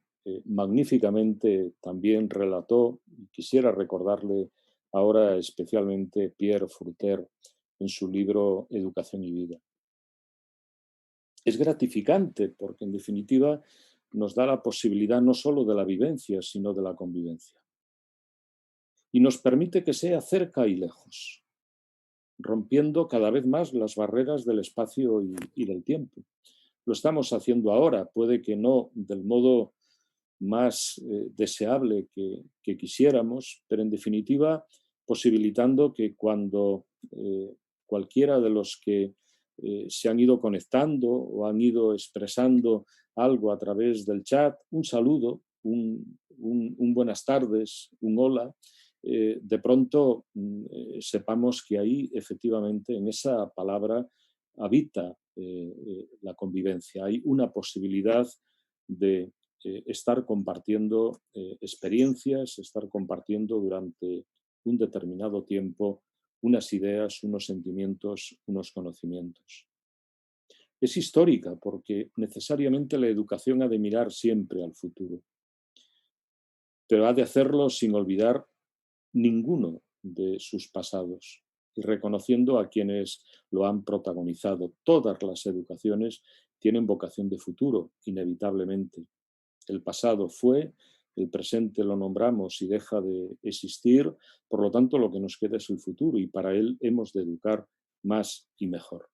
magníficamente también relató, y quisiera recordarle ahora especialmente Pierre Fruter en su libro Educación y Vida. Es gratificante porque en definitiva nos da la posibilidad no solo de la vivencia, sino de la convivencia. Y nos permite que sea cerca y lejos, rompiendo cada vez más las barreras del espacio y del tiempo. Lo estamos haciendo ahora, puede que no del modo más deseable que quisiéramos, pero en definitiva posibilitando que cuando cualquiera de los que se han ido conectando o han ido expresando algo a través del chat, un saludo, un buenas tardes, un hola, de pronto sepamos que ahí efectivamente en esa palabra habita la convivencia. Hay una posibilidad de estar compartiendo experiencias, estar compartiendo durante un determinado tiempo unas ideas, unos sentimientos, unos conocimientos. Es histórica porque necesariamente la educación ha de mirar siempre al futuro, pero ha de hacerlo sin olvidar ninguno de sus pasados y reconociendo a quienes lo han protagonizado. Todas las educaciones tienen vocación de futuro, inevitablemente. El pasado fue, el presente lo nombramos y deja de existir, por lo tanto lo que nos queda es el futuro y para él hemos de educar más y mejor.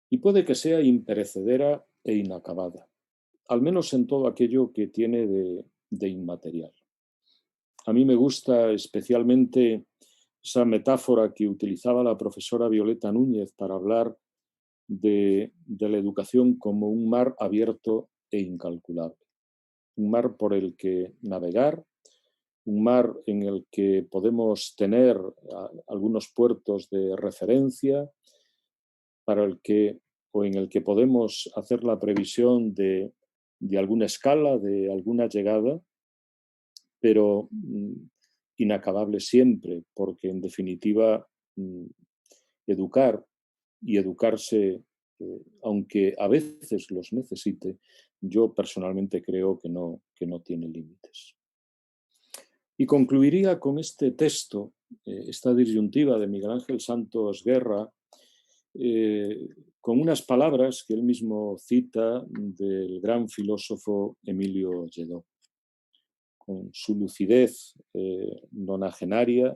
Y puede que sea imperecedera e inacabada, al menos en todo aquello que tiene de inmaterial. A mí me gusta especialmente esa metáfora que utilizaba la profesora Violeta Núñez para hablar de la educación como un mar abierto e incalculable. Un mar por el que navegar, un mar en el que podemos tener algunos puertos de referencia, para el que, o en el que podemos hacer la previsión de alguna escala, de alguna llegada, pero inacabable siempre, porque en definitiva educar y educarse, aunque a veces los necesite, yo personalmente creo que no tiene límites. Y concluiría con este texto, esta disyuntiva de Miguel Ángel Santos Guerra, con unas palabras que él mismo cita del gran filósofo Emilio Lledó. Con su lucidez nonagenaria,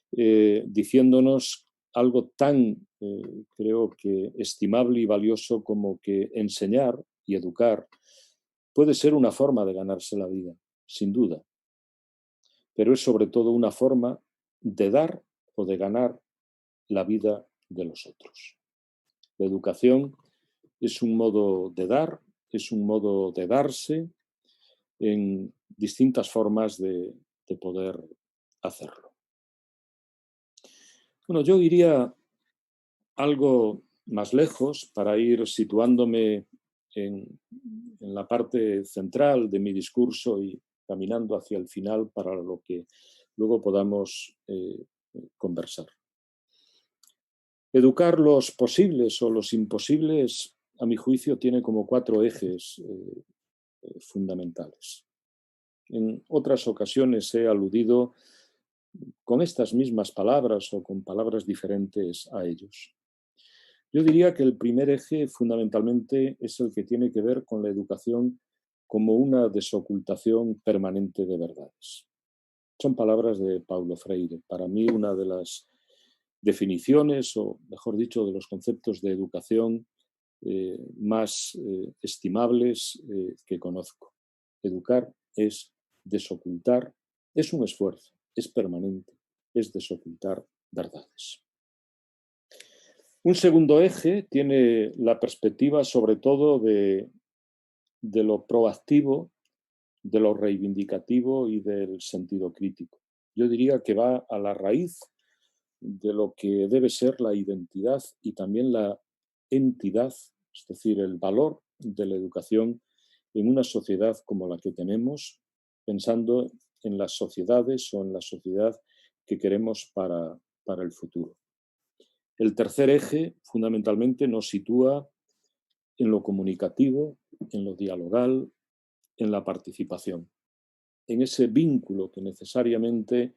diciéndonos algo tan, creo que, estimable y valioso como que enseñar y educar puede ser una forma de ganarse la vida, sin duda, pero es sobre todo una forma de dar o de ganar la vida de los otros. La educación es un modo de dar, es un modo de darse en distintas formas de poder hacerlo. Bueno, yo iría algo más lejos para ir situándome en la parte central de mi discurso y caminando hacia el final para lo que luego podamos conversar. Educar los posibles o los imposibles, a mi juicio, tiene como 4 ejes fundamentales. En otras ocasiones he aludido con estas mismas palabras o con palabras diferentes a ellos. Yo diría que el primer eje fundamentalmente es el que tiene que ver con la educación como una desocultación permanente de verdades. Son palabras de Paulo Freire. Para mí una de las definiciones, o mejor dicho, de los conceptos de educación más estimables que conozco. Educar es desocultar, es un esfuerzo, es permanente, es desocultar verdades. Un segundo eje tiene la perspectiva sobre todo de lo proactivo, de lo reivindicativo y del sentido crítico. Yo diría que va a la raíz de lo que debe ser la identidad y también la entidad, es decir, el valor de la educación en una sociedad como la que tenemos, pensando en las sociedades o en la sociedad que queremos para el futuro. El tercer eje, fundamentalmente, nos sitúa en lo comunicativo, en lo dialogal, en la participación, en ese vínculo que necesariamente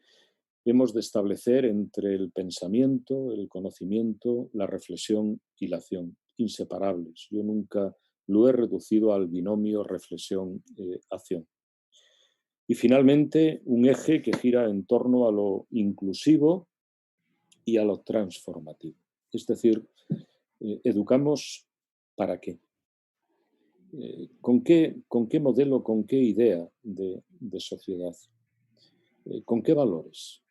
hemos de establecer entre el pensamiento, el conocimiento, la reflexión y la acción, inseparables. Yo nunca lo he reducido al binomio reflexión-acción. Y finalmente, un eje que gira en torno a lo inclusivo y a lo transformativo. Es decir, educamos ¿para qué? ¿Con qué modelo, con qué idea de sociedad? ¿Con qué valores?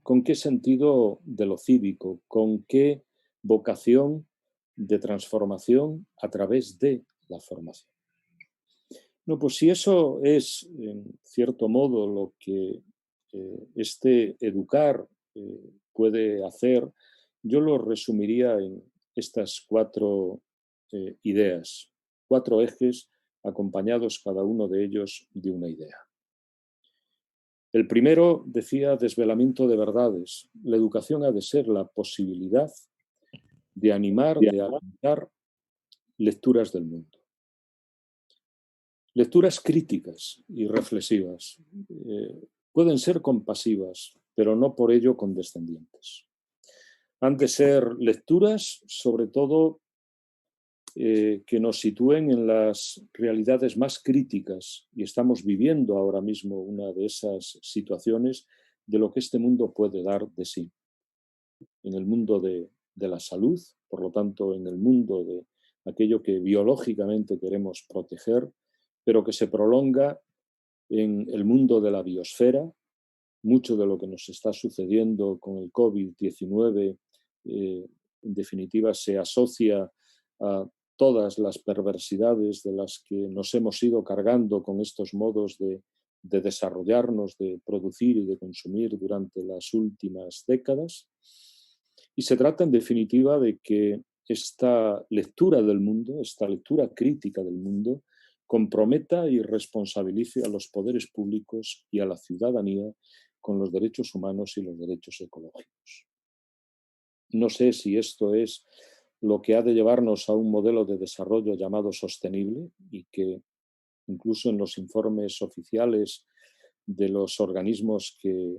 ¿Con qué sentido de lo cívico? ¿Con qué vocación de transformación a través de la formación? No, pues si eso es, en cierto modo, lo que este educar puede hacer, yo lo resumiría en estas 4 ideas, 4 ejes acompañados cada uno de ellos de una idea. El primero decía desvelamiento de verdades. La educación ha de ser la posibilidad de animar, de alentar lecturas del mundo. Lecturas críticas y reflexivas. Pueden ser compasivas, pero no por ello condescendientes. Han de ser lecturas, sobre todo, que nos sitúen en las realidades más críticas, y estamos viviendo ahora mismo una de esas situaciones de lo que este mundo puede dar de sí. En el mundo de la salud, por lo tanto, en el mundo de aquello que biológicamente queremos proteger, pero que se prolonga en el mundo de la biosfera. Mucho de lo que nos está sucediendo con el COVID-19, en definitiva, se asocia a todas las perversidades de las que nos hemos ido cargando con estos modos de desarrollarnos, de producir y de consumir durante las últimas décadas. Y se trata, en definitiva, de que esta lectura del mundo, esta lectura crítica del mundo, comprometa y responsabilice a los poderes públicos y a la ciudadanía con los derechos humanos y los derechos ecológicos. No sé si esto es lo que ha de llevarnos a un modelo de desarrollo llamado sostenible, y que incluso en los informes oficiales de los organismos que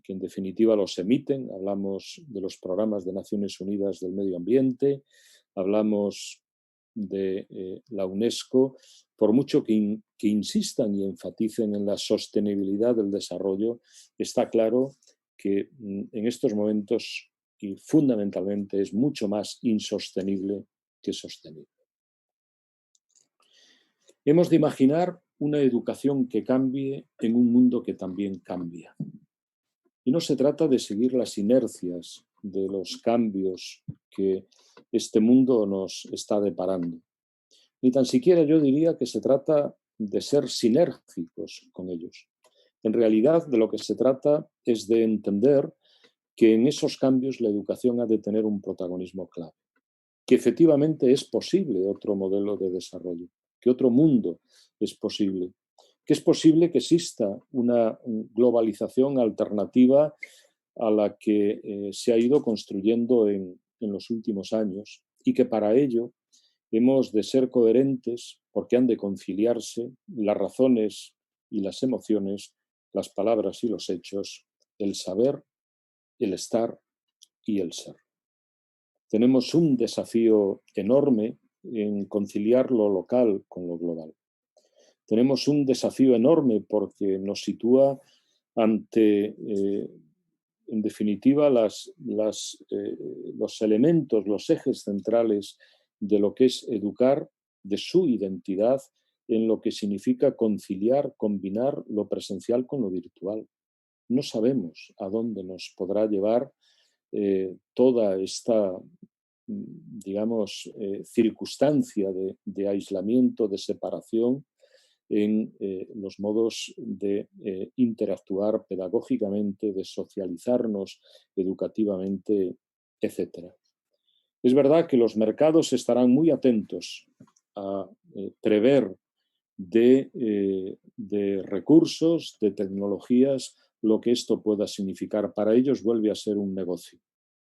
en definitiva los emiten, hablamos de los programas de Naciones Unidas del Medio Ambiente, hablamos de la UNESCO, por mucho que insistan y enfaticen en la sostenibilidad del desarrollo, está claro que en estos momentos y fundamentalmente es mucho más insostenible que sostenible. Hemos de imaginar una educación que cambie en un mundo que también cambia. Y no se trata de seguir las inercias de los cambios que este mundo nos está deparando. Ni tan siquiera yo diría que se trata de ser sinérgicos con ellos. En realidad, de lo que se trata es de entender que en esos cambios la educación ha de tener un protagonismo clave, que efectivamente es posible otro modelo de desarrollo, que otro mundo es posible, que es posible que exista una globalización alternativa a la que se ha ido construyendo en los últimos años, y que para ello hemos de ser coherentes porque han de conciliarse las razones y las emociones, las palabras y los hechos, el saber, el estar y el ser. Tenemos un desafío enorme en conciliar lo local con lo global. Tenemos un desafío enorme porque nos sitúa ante, en definitiva, los elementos, los ejes centrales de lo que es educar, de su identidad en lo que significa conciliar, combinar lo presencial con lo virtual. No sabemos a dónde nos podrá llevar toda esta, digamos, circunstancia de aislamiento, de separación en los modos de interactuar pedagógicamente, de socializarnos educativamente, etc. Es verdad que los mercados estarán muy atentos a prever de recursos, de tecnologías, lo que esto pueda significar. Para ellos vuelve a ser un negocio.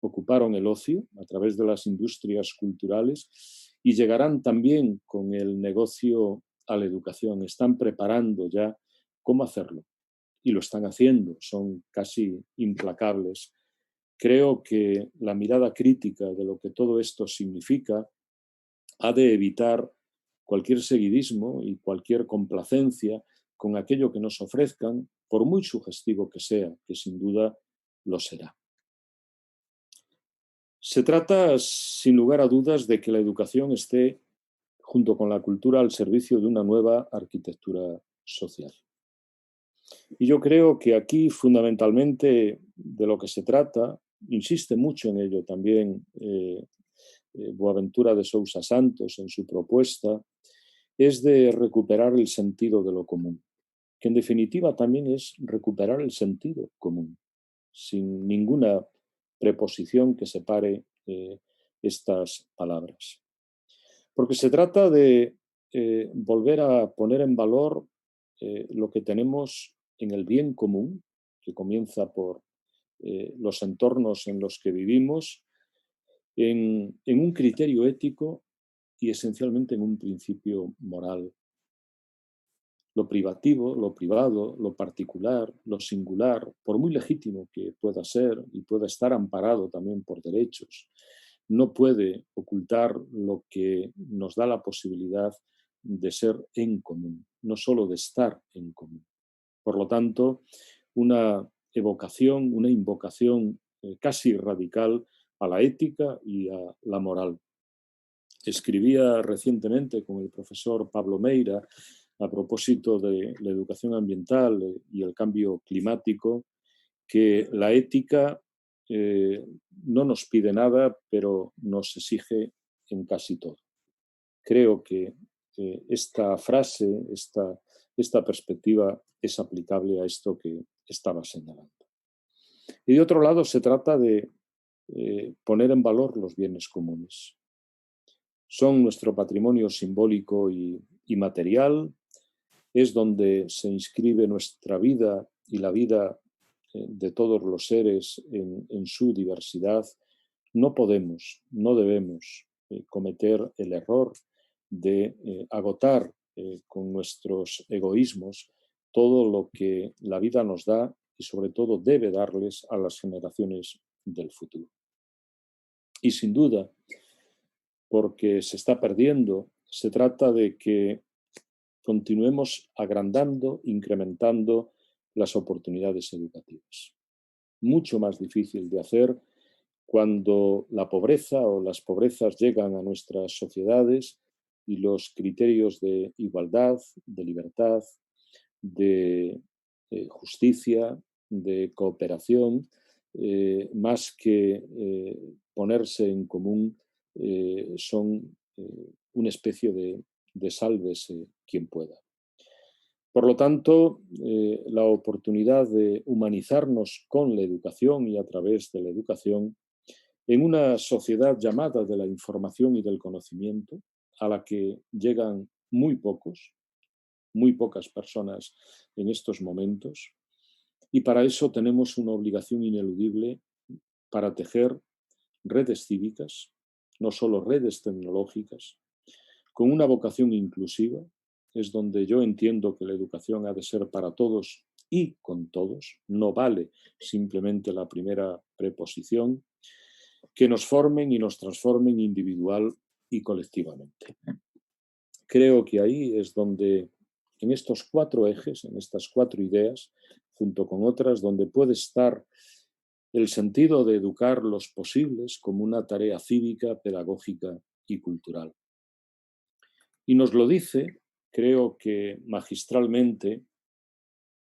Ocuparon el ocio a través de las industrias culturales y llegarán también con el negocio a la educación. Están preparando ya cómo hacerlo y lo están haciendo, son casi implacables. Creo que la mirada crítica de lo que todo esto significa ha de evitar cualquier seguidismo y cualquier complacencia con aquello que nos ofrezcan, por muy sugestivo que sea, que sin duda lo será. Se trata, sin lugar a dudas, de que la educación esté, junto con la cultura, al servicio de una nueva arquitectura social. Y yo creo que aquí, fundamentalmente, de lo que se trata, insiste mucho en ello también Boaventura de Sousa Santos en su propuesta, es de recuperar el sentido de lo común, que en definitiva también es recuperar el sentido común, sin ninguna preposición que separe estas palabras. Porque se trata de volver a poner en valor lo que tenemos en el bien común, que comienza por los entornos en los que vivimos, en un criterio ético y esencialmente en un principio moral. Lo privativo, lo privado, lo particular, lo singular, por muy legítimo que pueda ser y pueda estar amparado también por derechos, no puede ocultar lo que nos da la posibilidad de ser en común, no solo de estar en común. Por lo tanto, una evocación, una invocación casi radical a la ética y a la moral. Escribía recientemente con el profesor Pablo Meira a propósito de la educación ambiental y el cambio climático, que la ética no nos pide nada, pero nos exige en casi todo. Creo que esta frase, esta perspectiva es aplicable a esto que estaba señalando. Y de otro lado, se trata de poner en valor los bienes comunes. Son nuestro patrimonio simbólico y material, es donde se inscribe nuestra vida y la vida de todos los seres en su diversidad. No podemos, no debemos cometer el error de agotar con nuestros egoísmos todo lo que la vida nos da y sobre todo debe darles a las generaciones del futuro. Y sin duda, porque se está perdiendo, se trata de que continuemos agrandando, incrementando las oportunidades educativas. Mucho más difícil de hacer cuando la pobreza o las pobrezas llegan a nuestras sociedades y los criterios de igualdad, de libertad, de justicia, de cooperación, más que ponerse en común, son una especie de sálvese quien pueda. Por lo tanto, la oportunidad de humanizarnos con la educación y a través de la educación en una sociedad llamada de la información y del conocimiento, a la que llegan muy pocas personas en estos momentos, y para eso tenemos una obligación ineludible para tejer redes cívicas, no solo redes tecnológicas, con una vocación inclusiva. Es donde yo entiendo que la educación ha de ser para todos y con todos, no vale simplemente la primera preposición, que nos formen y nos transformen individual y colectivamente. Creo que ahí es donde, en estos 4 ejes, en estas 4 ideas, junto con otras, donde puede estar el sentido de educar los posibles como una tarea cívica, pedagógica y cultural. Y nos lo dice creo que magistralmente,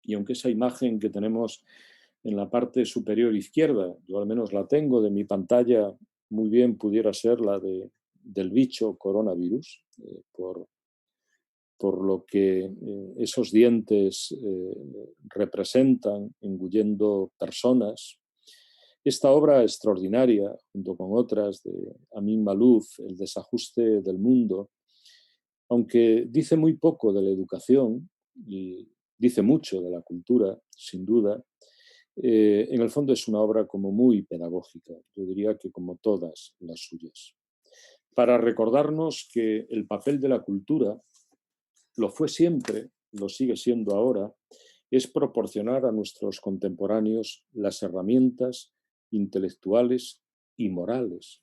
y aunque esa imagen que tenemos en la parte superior izquierda, yo al menos la tengo de mi pantalla, muy bien pudiera ser la del bicho coronavirus, por lo que esos dientes representan, engullendo personas. Esta obra extraordinaria, junto con otras de Amin Maalouf, El desajuste del mundo, aunque dice muy poco de la educación y dice mucho de la cultura, sin duda, en el fondo es una obra como muy pedagógica, yo diría que como todas las suyas, para recordarnos que el papel de la cultura lo fue siempre, lo sigue siendo ahora, es proporcionar a nuestros contemporáneos las herramientas intelectuales y morales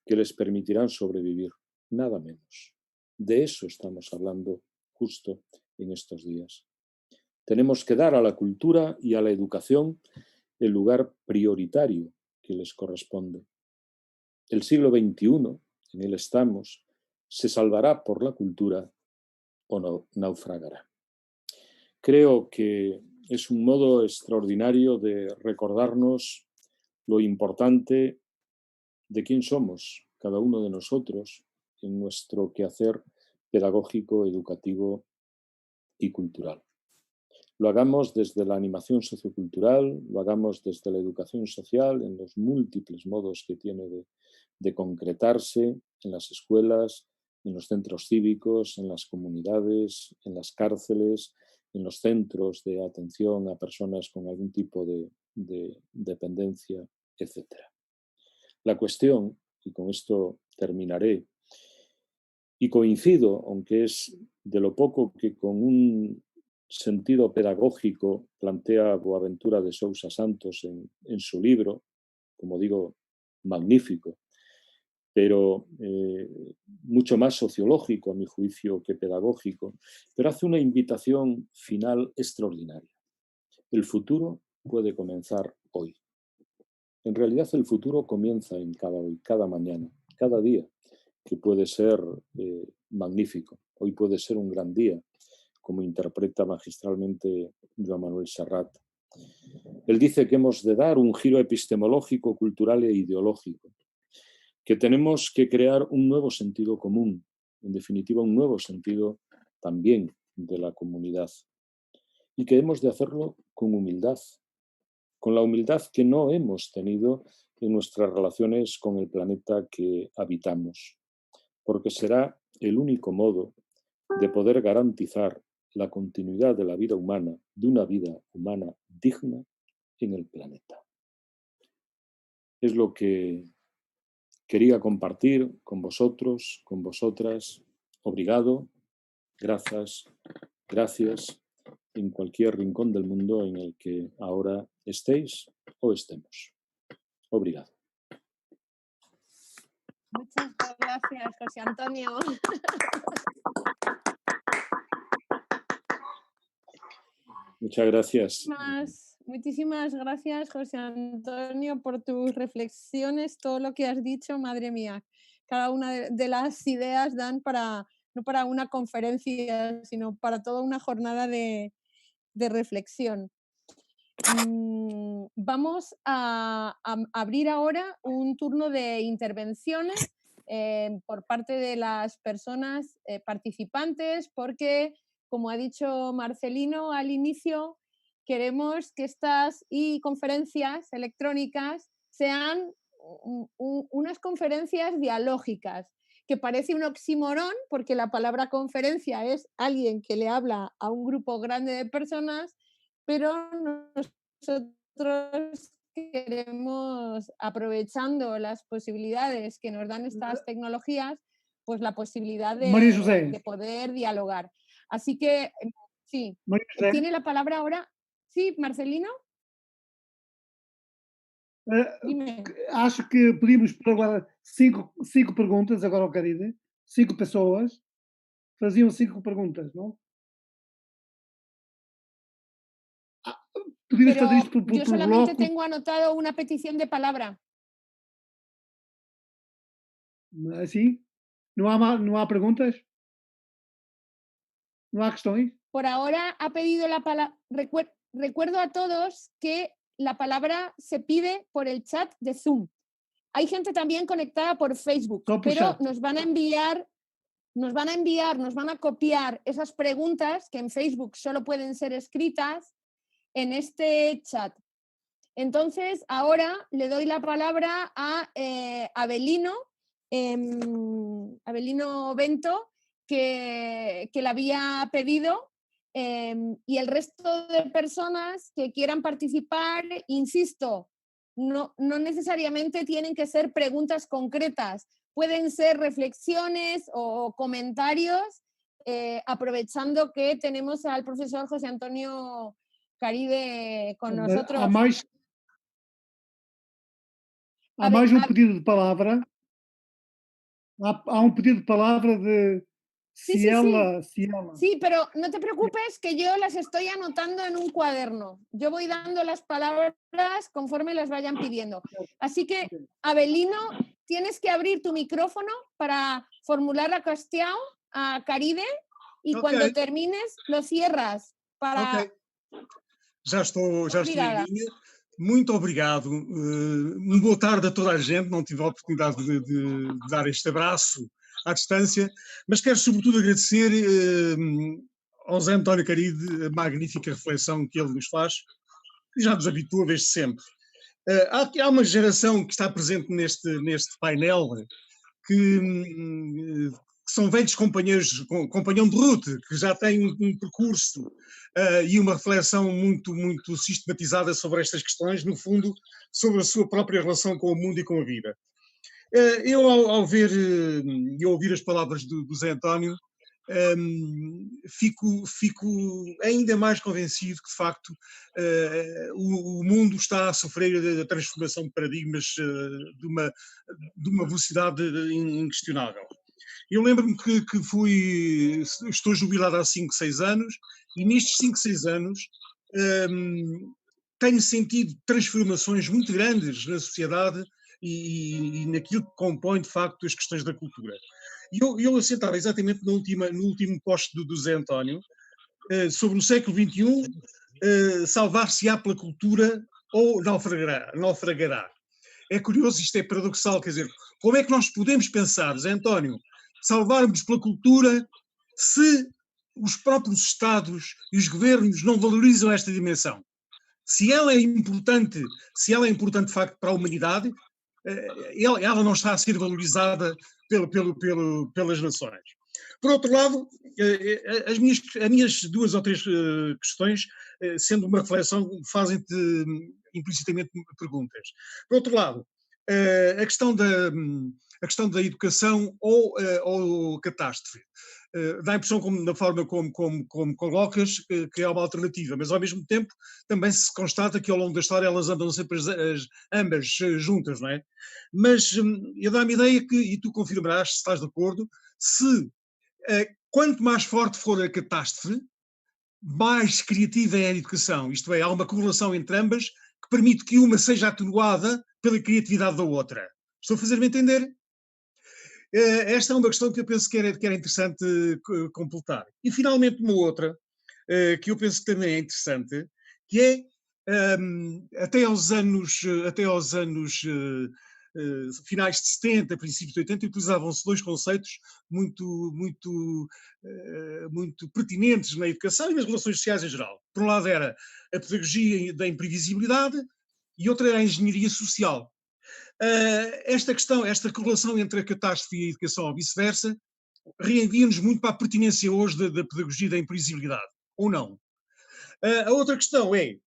que les permitirán sobrevivir, nada menos. De eso estamos hablando justo en estos días. Tenemos que dar a la cultura y a la educación el lugar prioritario que les corresponde. El siglo XXI, en él estamos, se salvará por la cultura o no, naufragará. Creo que es un modo extraordinario de recordarnos lo importante de quién somos cada uno de nosotros en nuestro quehacer pedagógico, educativo y cultural. Lo hagamos desde la animación sociocultural, lo hagamos desde la educación social, en los múltiples modos que tiene de concretarse en las escuelas, en los centros cívicos, en las comunidades, en las cárceles, en los centros de atención a personas con algún tipo de dependencia, etc. La cuestión, y con esto terminaré, y coincido, aunque es de lo poco que con un sentido pedagógico plantea Boaventura de Sousa Santos en su libro, como digo, magnífico, pero mucho más sociológico a mi juicio que pedagógico, pero hace una invitación final extraordinaria. El futuro puede comenzar hoy. En realidad el futuro comienza en cada hoy, cada mañana, cada día, que puede ser magnífico. Hoy puede ser un gran día, como interpreta magistralmente Joan Manuel Serrat. Él dice que hemos de dar un giro epistemológico, cultural e ideológico, que tenemos que crear un nuevo sentido común, en definitiva un nuevo sentido también de la comunidad, y que hemos de hacerlo con humildad, con la humildad que no hemos tenido en nuestras relaciones con el planeta que habitamos, porque será el único modo de poder garantizar la continuidad de la vida humana, de una vida humana digna en el planeta. Es lo que quería compartir con vosotros, con vosotras. Obrigado, gracias, gracias en cualquier rincón del mundo en el que ahora estéis o estemos. Obrigado. Muchas gracias, José Antonio. Muchas gracias. Muchísimas gracias, José Antonio, por tus reflexiones, todo lo que has dicho, madre mía. Cada una de las ideas dan para, no para una conferencia, sino para toda una jornada de reflexión. Vamos a abrir ahora un turno de intervenciones por parte de las personas participantes, porque, como ha dicho Marcelino al inicio, queremos que estas conferencias electrónicas sean unas conferencias dialógicas, que parece un oxímoron, porque la palabra conferencia es alguien que le habla a un grupo grande de personas, pero nosotros queremos, aprovechando las posibilidades que nos dan estas tecnologías, pues la posibilidad de poder dialogar. Así que, sí, tiene la palabra ahora. Sí, Marcelino. Dime. Acho que pedimos por agora cinco perguntas, agora ao Caride. 5 pessoas faziam 5 perguntas, não? Podíamos fazer isto por yo solamente bloco. tengo anotado una petición de palabra. Assim? Não há perguntas? Não há questões? Por ahora ha pedido la palabra. Recuerdo a todos que la palabra se pide por el chat de Zoom. Hay gente también conectada por Facebook, Só por pero chat. nos van a copiar esas preguntas que en Facebook solo pueden ser escritas en este chat. Entonces, ahora le doy la palabra a Abelino Bento, que la había pedido, y el resto de personas que quieran participar, insisto, no necesariamente tienen que ser preguntas concretas, pueden ser reflexiones o comentarios, aprovechando que tenemos al profesor José Antonio Caride con nosotros. Há mais um pedido de palavra. Há um pedido de palavra de Sí. ela... Sí, pero no te preocupes que yo las estoy anotando en un cuaderno. Yo voy dando las palabras conforme las vayan pidiendo. Así que, Abelino, tienes que abrir tu micrófono para formular la cuestión a Caride y cuando termines lo cierras para... Ok. Já estou Obrigada. em linha. Muito obrigado. Boa tarde a toda a gente. Não tive a oportunidade de dar este abraço à distância, mas quero sobretudo agradecer ao Zé António Caride a magnífica reflexão que ele nos faz e já nos habituou desde sempre. Há uma geração que está presente neste painel que são velhos companheiros, companhão de ruta, que já têm um percurso e uma reflexão muito, muito sistematizada sobre estas questões, no fundo, sobre a sua própria relação com o mundo e com a vida. Eu, ao ver e ouvir as palavras do Zé António, fico ainda mais convencido que, de facto, o mundo está a sofrer a transformação de paradigmas de uma velocidade inquestionável. Eu lembro-me que estou jubilado há 5, 6 anos e nestes 5, 6 anos tenho sentido transformações muito grandes na sociedade e naquilo que compõe, de facto, as questões da cultura. E eu assentava exatamente no último post do Zé António, sobre o século XXI, salvar-se-á pela cultura ou naufragará. É curioso, isto é paradoxal, quer dizer, como é que nós podemos pensar, Zé António, salvarmos pela cultura se os próprios Estados e os governos não valorizam esta dimensão? Se ela é importante, de facto, para a humanidade, ela não está a ser valorizada pelas nações. Por outro lado, as minhas 2 ou 3 questões, sendo uma reflexão, fazem-te implicitamente perguntas. Por outro lado, a questão da educação ou catástrofe. Dá a impressão, na forma como colocas, que é uma alternativa, mas ao mesmo tempo também se constata que ao longo da história elas andam sempre ambas juntas, não é? Mas eu dou-me a ideia que, e tu confirmarás se estás de acordo, se quanto mais forte for a catástrofe, mais criativa é a educação, isto é, há uma correlação entre ambas que permite que uma seja atenuada pela criatividade da outra. Estou a fazer-me entender? Esta é uma questão que eu penso que era interessante completar. E, finalmente, uma outra, que eu penso que também é interessante, que é, até aos anos finais de 70, princípios de 80, utilizavam-se 2 conceitos muito pertinentes na educação e nas relações sociais em geral. Por um lado era a pedagogia da imprevisibilidade e outra era a engenharia social. Esta correlação entre a catástrofe e a educação ou vice-versa reenvia-nos muito para a pertinência hoje da pedagogia da imprevisibilidade, ou não? A outra questão é,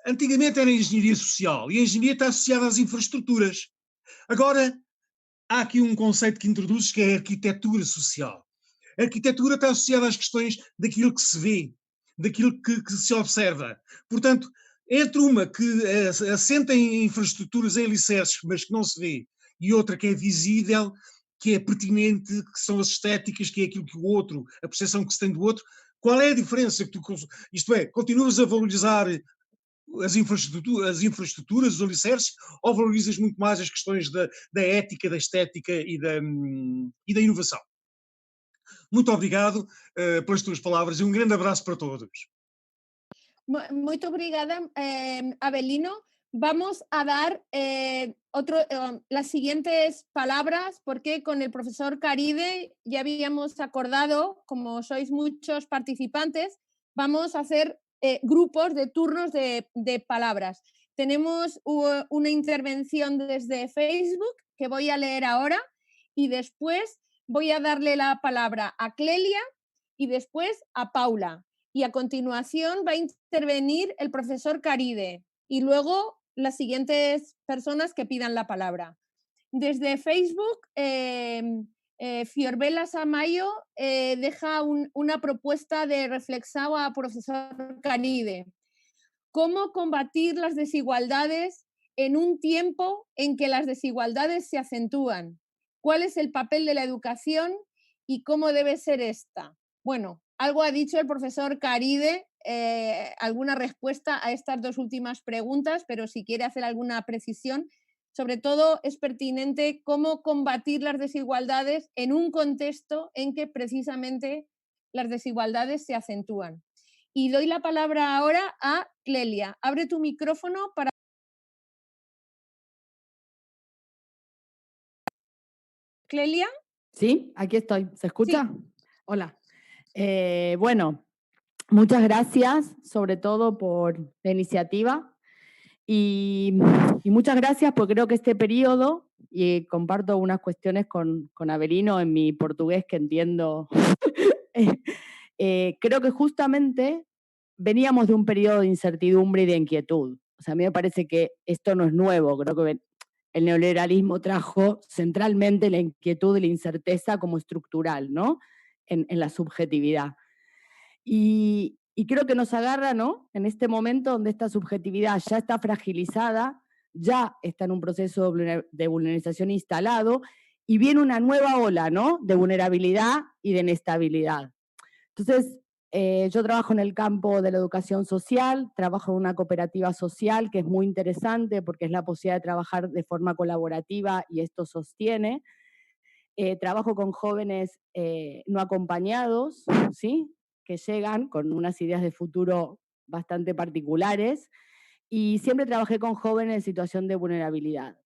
antigamente era a engenharia social e a engenharia está associada às infraestruturas. Agora, há aqui um conceito que introduzes que é a arquitetura social. A arquitetura está associada às questões daquilo que se vê, daquilo que se observa. Portanto, entre uma que assenta em infraestruturas, em alicerces, mas que não se vê, e outra que é visível, que é pertinente, que são as estéticas, que é aquilo que o outro, a percepção que se tem do outro, qual é a diferença que tu... Isto é, continuas a valorizar as infraestruturas, os alicerces, ou valorizas muito mais as questões da ética, da estética e da inovação? Muito obrigado pelas tuas palavras e um grande abraço para todos. Muy obrigada, Avelino. Vamos a dar las siguientes palabras porque con el profesor Caride ya habíamos acordado, como sois muchos participantes, vamos a hacer grupos de turnos de palabras. Tenemos una intervención desde Facebook que voy a leer ahora y después voy a darle la palabra a Clelia y después a Paula. Y a continuación va a intervenir el profesor Caride y luego las siguientes personas que pidan la palabra. Desde Facebook, Fiorbela Samayo deja una propuesta de reflexión a profesor Caride. ¿Cómo combatir las desigualdades en un tiempo en que las desigualdades se acentúan? ¿Cuál es el papel de la educación y cómo debe ser esta? Bueno, algo ha dicho el profesor Caride, alguna respuesta a estas dos últimas preguntas, pero si quiere hacer alguna precisión, sobre todo es pertinente cómo combatir las desigualdades en un contexto en que precisamente las desigualdades se acentúan. Y doy la palabra ahora a Clelia. Abre tu micrófono para... ¿Clelia? Sí, aquí estoy. ¿Se escucha? Sí. Hola. Bueno, muchas gracias, sobre todo por la iniciativa y muchas gracias porque creo que este periodo, y comparto unas cuestiones con Avelino en mi portugués que entiendo, creo que justamente veníamos de un periodo de incertidumbre y de inquietud. O sea, a mí me parece que esto no es nuevo, creo que el neoliberalismo trajo centralmente la inquietud y la incerteza como estructural, ¿no? En la subjetividad. Y creo que nos agarra, ¿no? En este momento donde esta subjetividad ya está fragilizada, ya está en un proceso de vulnerabilización instalado y viene una nueva ola, ¿no? De vulnerabilidad y de inestabilidad. Entonces, yo trabajo en el campo de la educación social, trabajo en una cooperativa social que es muy interesante porque es la posibilidad de trabajar de forma colaborativa y esto sostiene. Trabajo con jóvenes no acompañados, ¿sí? Que llegan con unas ideas de futuro bastante particulares y siempre trabajé con jóvenes en situación de vulnerabilidad.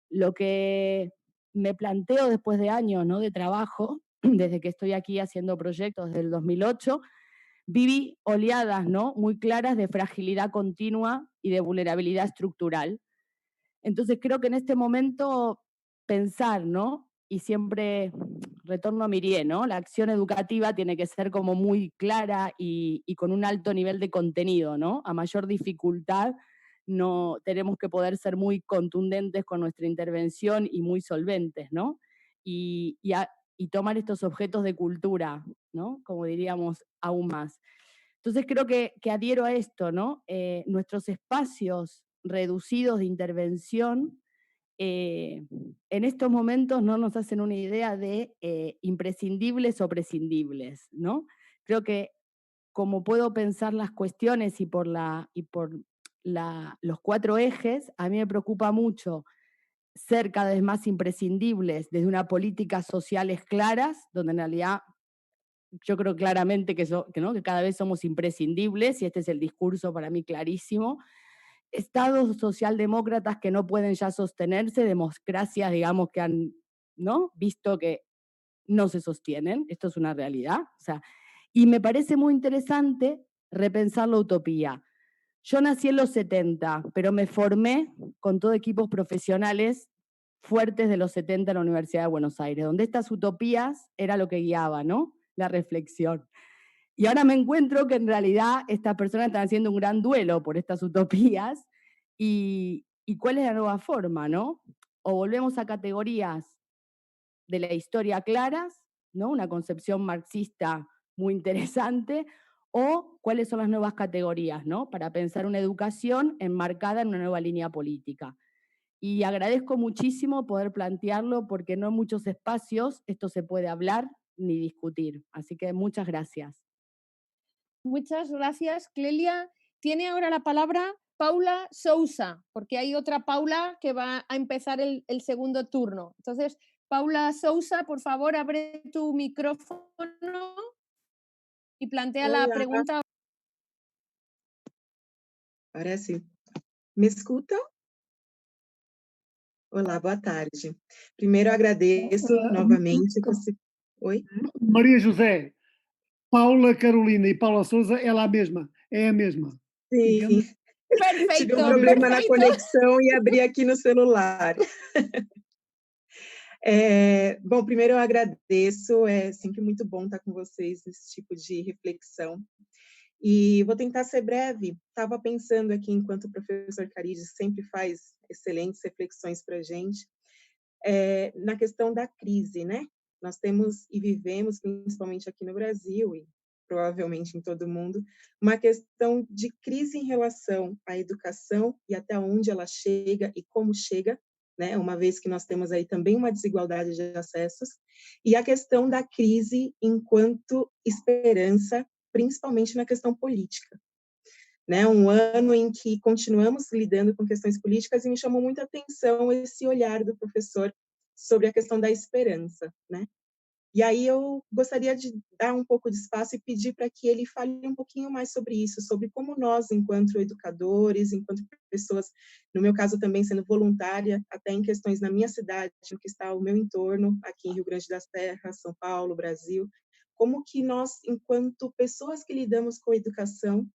Lo que me planteo después de años, ¿no? De trabajo, desde que estoy aquí haciendo proyectos desde el 2008, viví oleadas, ¿no? Muy claras de fragilidad continua y de vulnerabilidad estructural. Entonces creo que en este momento pensar, ¿no? Y siempre retorno a Mirié, ¿no? La acción educativa tiene que ser como muy clara y con un alto nivel de contenido, ¿no? A mayor dificultad no tenemos que poder ser muy contundentes con nuestra intervención y muy solventes, ¿no? Y tomar estos objetos de cultura, ¿no? Como diríamos, aún más. Entonces creo que adhiero a esto, ¿no? Nuestros espacios reducidos de intervención en estos momentos no nos hacen una idea de imprescindibles o prescindibles, ¿no? Creo que como puedo pensar las cuestiones y por los 4 ejes, a mí me preocupa mucho ser cada vez más imprescindibles desde una políticas sociales claras, donde en realidad yo creo claramente ¿no? que cada vez somos imprescindibles, y este es el discurso para mí clarísimo. Estados socialdemócratas que no pueden ya sostenerse, democracias, digamos, que han, ¿no? Visto que no se sostienen, esto es una realidad. O sea, y me parece muy interesante repensar la utopía. Yo nací en los 70, pero me formé con todo equipos profesionales fuertes de los 70 en la Universidad de Buenos Aires, donde estas utopías era lo que guiaba, ¿no? La reflexión. Y ahora me encuentro que en realidad estas personas están haciendo un gran duelo por estas utopías y cuál es la nueva forma, ¿no? O volvemos a categorías de la historia claras, ¿no? Una concepción marxista muy interesante, o cuáles son las nuevas categorías, ¿no? Para pensar una educación enmarcada en una nueva línea política. Y agradezco muchísimo poder plantearlo porque no en muchos espacios esto se puede hablar ni discutir. Así que muchas gracias. Muchas gracias, Clelia. Tiene ahora la palabra Paula Sousa, porque hay otra Paula que va a empezar el segundo turno. Entonces, Paula Sousa, por favor, abre tu micrófono y plantea la Olá, pregunta. agora sim. Me escutam? Olá, boa tarde. Primeiro agradeço novamente você. Oi? Maria José, Paula Carolina e Paula Souza, ela é a mesma. Sim, Entende? tive Perfecto, um problema na perfecto. conexão e abri aqui no celular. Bom, primeiro eu agradeço, é sempre muito bom estar com vocês nesse tipo de reflexão. E vou tentar ser breve. Estava pensando aqui, enquanto o professor Caride sempre faz excelentes reflexões para a gente, na questão da crise, né? Nós temos e vivemos, principalmente aqui no Brasil e provavelmente em todo o mundo, uma questão de crise em relação à educação e até onde ela chega e como chega, né? Uma vez que nós temos aí também uma desigualdade de acessos, e a questão da crise enquanto esperança, principalmente na questão política. Né, um ano em que continuamos lidando com questões políticas e me chamou muita atenção esse olhar do professor sobre a questão da esperança, né? E aí eu gostaria de dar um pouco de espaço e pedir para que ele fale um pouquinho mais sobre isso, sobre como nós, enquanto educadores, enquanto pessoas, no meu caso também sendo voluntária, até em questões na minha cidade, no que está ao meu entorno, aqui em Rio Grande das Terras, São Paulo, Brasil, como que nós, enquanto pessoas que lidamos com a educação,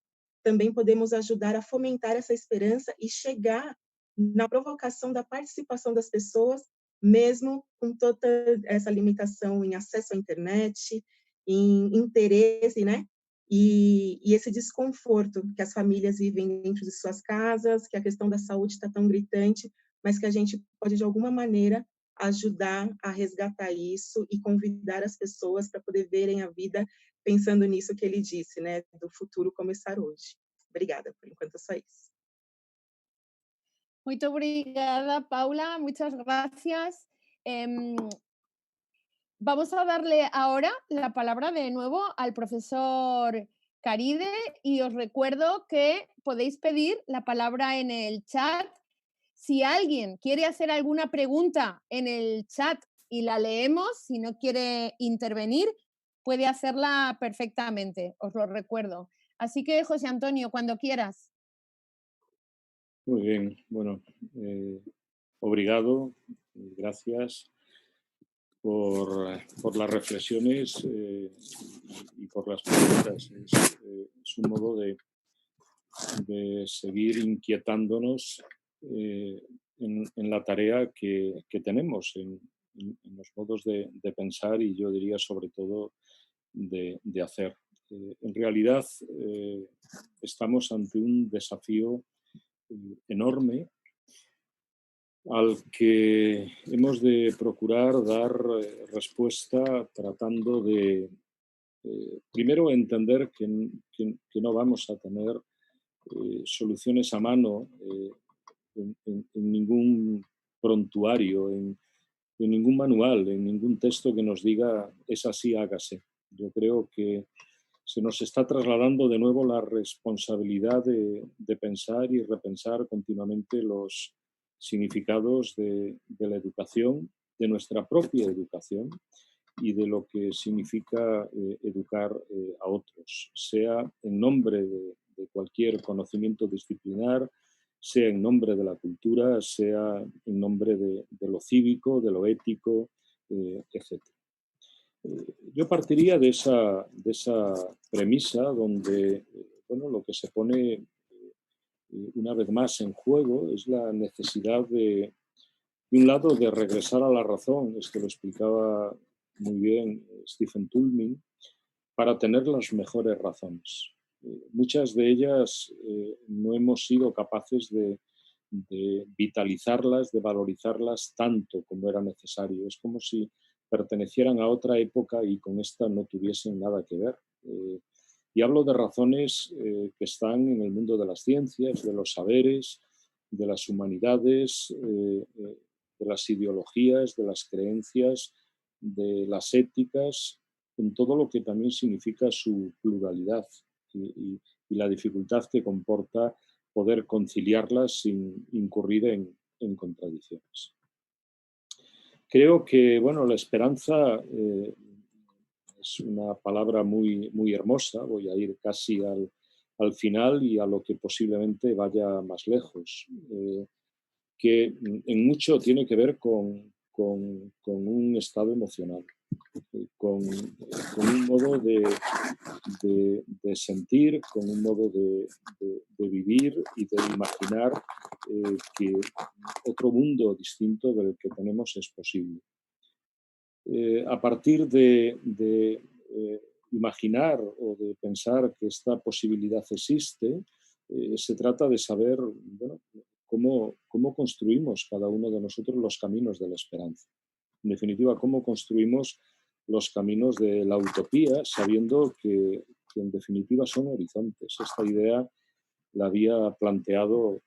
também podemos ajudar a fomentar essa esperança e chegar na provocação da participação das pessoas, mesmo com toda essa limitação em acesso à internet, em interesse, né? E esse desconforto que as famílias vivem dentro de suas casas, que a questão da saúde está tão gritante, mas que a gente pode, de alguma maneira, ajudar a resgatar isso e convidar as pessoas para poder verem a vida pensando nisso que ele disse, né, do futuro começar hoje. Obrigada, por enquanto é só isso. Muito obrigada, Paula, muchas gracias. Vamos a darle ahora la palabra de nuevo al profesor Caride y os recuerdo que podéis pedir la palabra en el chat. Si alguien quiere hacer alguna pregunta en el chat y la leemos, si no quiere intervenir, puede hacerla perfectamente, os lo recuerdo. Así que, José Antonio, cuando quieras. Muy bien, bueno, obrigado, gracias por las reflexiones y por las preguntas. Es un modo de seguir inquietándonos en la tarea que tenemos, en los modos de pensar y yo diría sobre todo de hacer. En realidad estamos ante un desafío enorme al que hemos de procurar dar respuesta tratando de, primero, entender que no vamos a tener soluciones a mano en ningún prontuario, en ningún manual, en ningún texto que nos diga es así, hágase. Yo creo que se nos está trasladando de nuevo la responsabilidad de pensar y repensar continuamente los significados de la educación, de nuestra propia educación y de lo que significa educar a otros, sea en nombre de cualquier conocimiento disciplinar, sea en nombre de la cultura, sea en nombre de lo cívico, de lo ético, etc. Yo partiría de esa premisa donde bueno, lo que se pone una vez más en juego es la necesidad de un lado, de regresar a la razón, esto lo explicaba muy bien Stephen Toulmin, para tener las mejores razones. Muchas de ellas no hemos sido capaces de vitalizarlas, de valorizarlas tanto como era necesario. Es como si pertenecieran a otra época y con esta no tuviesen nada que ver. Y hablo de razones que están en el mundo de las ciencias, de los saberes, de las humanidades, de las ideologías, de las creencias, de las éticas, en todo lo que también significa su pluralidad y la dificultad que comporta poder conciliarlas sin incurrir en contradicciones. Creo que, bueno, la esperanza es una palabra muy, muy hermosa. Voy a ir casi al final y a lo que posiblemente vaya más lejos, que en mucho tiene que ver con un estado emocional, con un modo de sentir, con un modo de vivir y de imaginar que otro mundo distinto del que tenemos es posible. A partir de imaginar o de pensar que esta posibilidad existe, se trata de saber, bueno, cómo construimos cada uno de nosotros los caminos de la esperanza. En definitiva, cómo construimos los caminos de la utopía, sabiendo que en definitiva son horizontes. Esta idea la había planteado,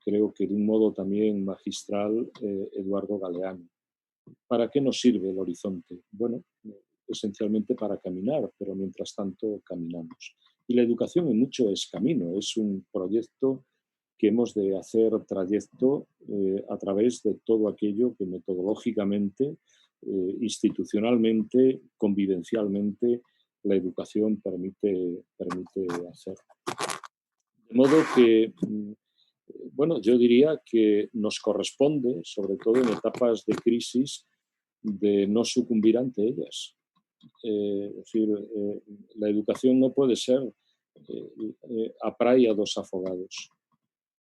creo que de un modo también magistral, Eduardo Galeano. ¿Para qué nos sirve el horizonte? Bueno, esencialmente para caminar, pero mientras tanto caminamos. Y la educación en mucho es camino, es un proyecto que hemos de hacer trayecto a través de todo aquello que metodológicamente, institucionalmente, convivencialmente, la educación permite hacer. De modo que, bueno, yo diría que nos corresponde, sobre todo en etapas de crisis, de no sucumbir ante ellas. Es decir, la educación no puede ser a praia dos afogados.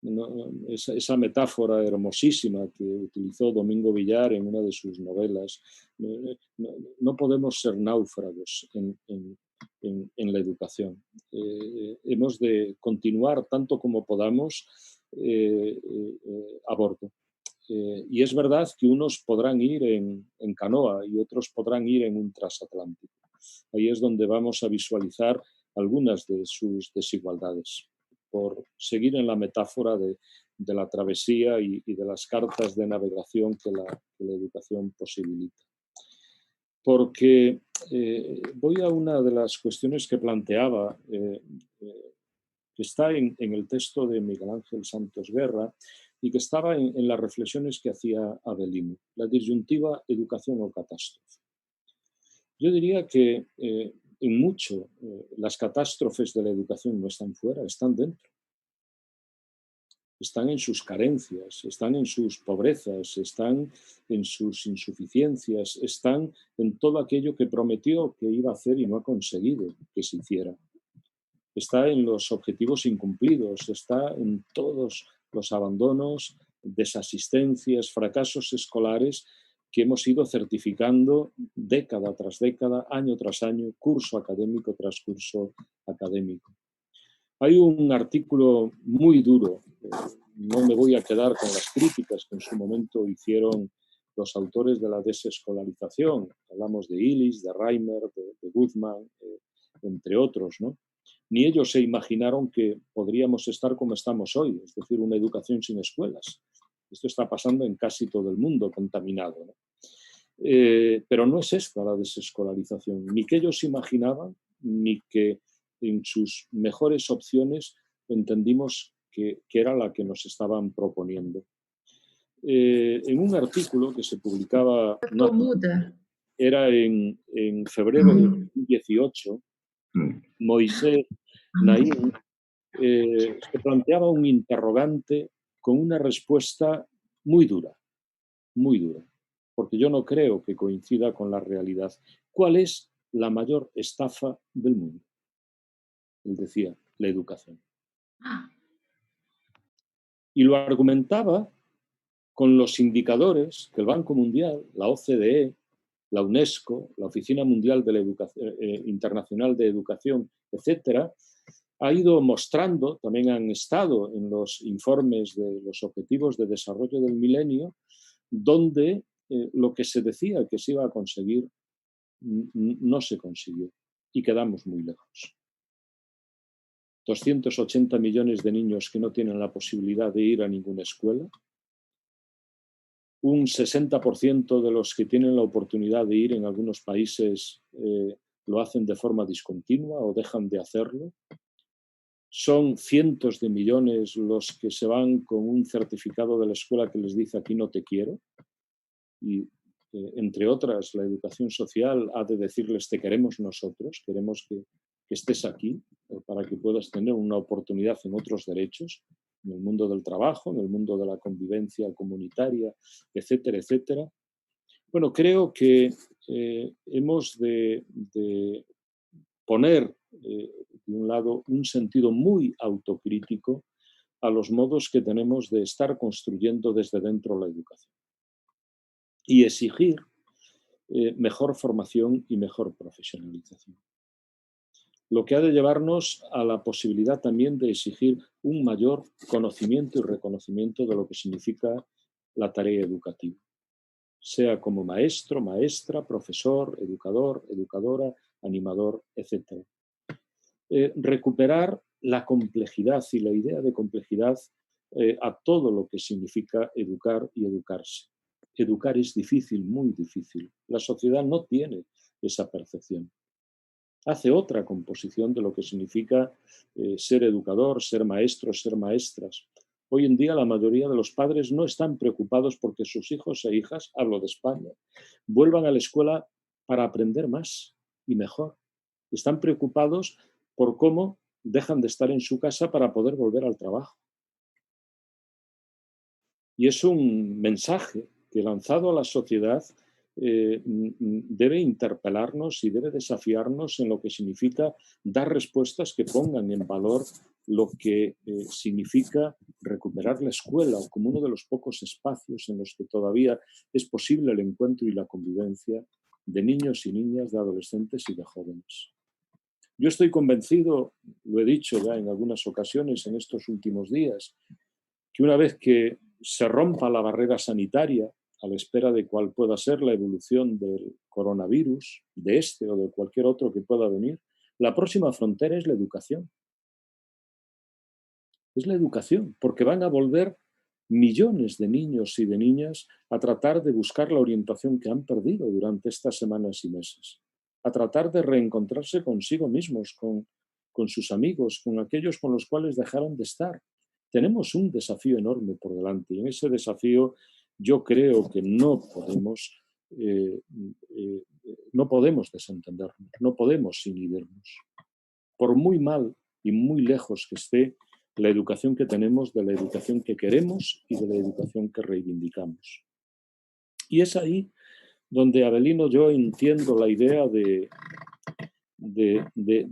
No, esa metáfora hermosísima que utilizó Domingo Villar en una de sus novelas, no podemos ser náufragos en la educación. Hemos de continuar tanto como podamos a bordo. Y es verdad que unos podrán ir en canoa y otros podrán ir en un transatlántico. Ahí es donde vamos a visualizar algunas de sus desigualdades, por seguir en la metáfora de la travesía y de las cartas de navegación que la educación posibilita. Porque voy a una de las cuestiones que planteaba, que está en el texto de Miguel Ángel Santos Guerra y que estaba en las reflexiones que hacía Avelino, la disyuntiva educación o catástrofe. Yo diría que en mucho las catástrofes de la educación no están fuera, están dentro. Están en sus carencias, están en sus pobrezas, están en sus insuficiencias, están en todo aquello que prometió que iba a hacer y no ha conseguido que se hiciera. Está en los objetivos incumplidos, está en todos los abandonos, desasistencias, fracasos escolares que hemos ido certificando década tras década, año tras año, curso académico tras curso académico. Hay un artículo muy duro, no me voy a quedar con las críticas que en su momento hicieron los autores de la desescolarización. Hablamos de Illich, de Reimer, de Guzmán, entre otros, ¿no? Ni ellos se imaginaron que podríamos estar como estamos hoy, es decir, una educación sin escuelas. Esto está pasando en casi todo el mundo contaminado, ¿no? Pero no es esta la desescolarización, ni que ellos imaginaban, ni que en sus mejores opciones entendimos que era la que nos estaban proponiendo. En un artículo que se publicaba, era en febrero de 2018, Moisés Naim se planteaba un interrogante con una respuesta muy dura, porque yo no creo que coincida con la realidad. ¿Cuál es la mayor estafa del mundo? Él decía, la educación. Y lo argumentaba con los indicadores que el Banco Mundial, la OCDE, la UNESCO, la Oficina Mundial de la Educación, Internacional de Educación, etcétera, ha ido mostrando, también han estado en los informes de los Objetivos de Desarrollo del Milenio, donde lo que se decía que se iba a conseguir no se consiguió y quedamos muy lejos. 280 millones de niños que no tienen la posibilidad de ir a ninguna escuela. Un 60% de los que tienen la oportunidad de ir en algunos países lo hacen de forma discontinua o dejan de hacerlo. Son cientos de millones los que se van con un certificado de la escuela que les dice aquí no te quiero. Y entre otras, la educación social ha de decirles te queremos nosotros, queremos que estés aquí para que puedas tener una oportunidad en otros derechos, en el mundo del trabajo, en el mundo de la convivencia comunitaria, etcétera, etcétera. Bueno, creo que hemos de poner, de un lado, un sentido muy autocrítico a los modos que tenemos de estar construyendo desde dentro la educación y exigir mejor formación y mejor profesionalización. Lo que ha de llevarnos a la posibilidad también de exigir un mayor conocimiento y reconocimiento de lo que significa la tarea educativa, sea como maestro, maestra, profesor, educador, educadora, animador, etc. Recuperar la complejidad y la idea de complejidad a todo lo que significa educar y educarse. Educar es difícil, muy difícil. La sociedad no tiene esa percepción. Hace otra composición de lo que significa ser educador, ser maestro, ser maestras. Hoy en día la mayoría de los padres no están preocupados porque sus hijos e hijas, hablo de España, vuelvan a la escuela para aprender más y mejor. Están preocupados por cómo dejan de estar en su casa para poder volver al trabajo. Y es un mensaje que, lanzado a la sociedad, debe interpelarnos y debe desafiarnos en lo que significa dar respuestas que pongan en valor lo que significa recuperar la escuela como uno de los pocos espacios en los que todavía es posible el encuentro y la convivencia de niños y niñas, de adolescentes y de jóvenes. Yo estoy convencido, lo he dicho ya en algunas ocasiones en estos últimos días, que una vez que se rompa la barrera sanitaria a la espera de cuál pueda ser la evolución del coronavirus, de este o de cualquier otro que pueda venir, la próxima frontera es la educación. Es la educación, porque van a volver millones de niños y de niñas a tratar de buscar la orientación que han perdido durante estas semanas y meses, a tratar de reencontrarse consigo mismos, con sus amigos, con aquellos con los cuales dejaron de estar. Tenemos un desafío enorme por delante y en ese desafío yo creo que no podemos desentendernos, no podemos inhibirnos. Por muy mal y muy lejos que esté la educación que tenemos de la educación que queremos y de la educación que reivindicamos. Y es ahí donde, Avelino, yo entiendo la idea de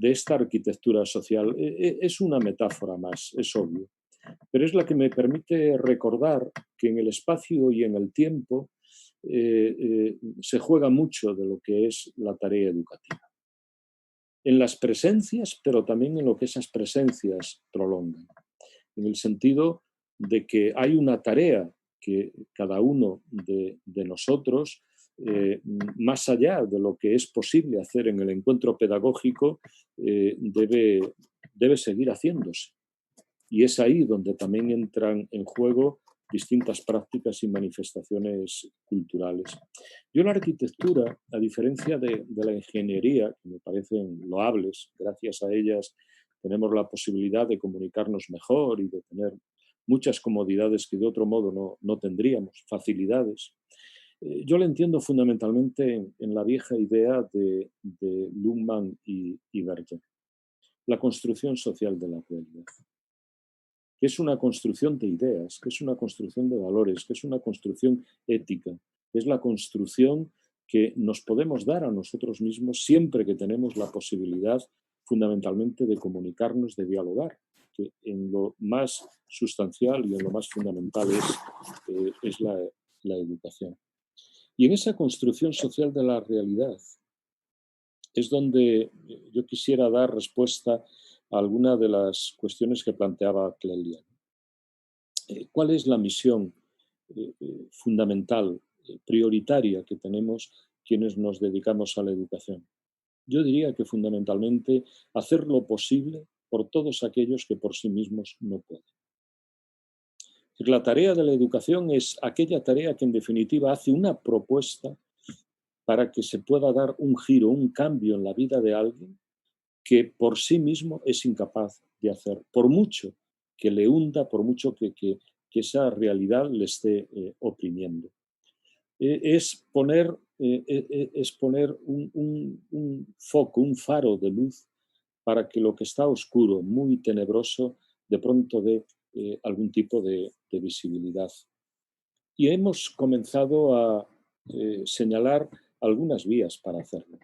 esta arquitectura social. Es una metáfora más, es obvio, pero es la que me permite recordar que en el espacio y en el tiempo se juega mucho de lo que es la tarea educativa. En las presencias, pero también en lo que esas presencias prolongan. En el sentido de que hay una tarea que cada uno de nosotros, más allá de lo que es posible hacer en el encuentro pedagógico, debe seguir haciéndose. Y es ahí donde también entran en juego distintas prácticas y manifestaciones culturales. Yo la arquitectura, a diferencia de la ingeniería, que me parecen loables, gracias a ellas tenemos la posibilidad de comunicarnos mejor y de tener muchas comodidades que de otro modo no tendríamos, facilidades. Yo la entiendo fundamentalmente en la vieja idea de Luhmann y Berger, la construcción social de la realidad, que es una construcción de ideas, que es una construcción de valores, que es una construcción ética, que es la construcción que nos podemos dar a nosotros mismos siempre que tenemos la posibilidad fundamentalmente de comunicarnos, de dialogar, que en lo más sustancial y en lo más fundamental es la educación. Y en esa construcción social de la realidad es donde yo quisiera dar respuesta a alguna de las cuestiones que planteaba Clelia. ¿Cuál es la misión fundamental, prioritaria que tenemos quienes nos dedicamos a la educación? Yo diría que fundamentalmente hacer lo posible por todos aquellos que por sí mismos no pueden. La tarea de la educación es aquella tarea que en definitiva hace una propuesta para que se pueda dar un giro, un cambio en la vida de alguien que por sí mismo es incapaz de hacer, por mucho que le hunda, por mucho que esa realidad le esté oprimiendo. es poner un foco, un faro de luz para que lo que está oscuro, muy tenebroso, de pronto dé algún tipo de visibilidad. Y hemos comenzado a señalar algunas vías para hacerlo.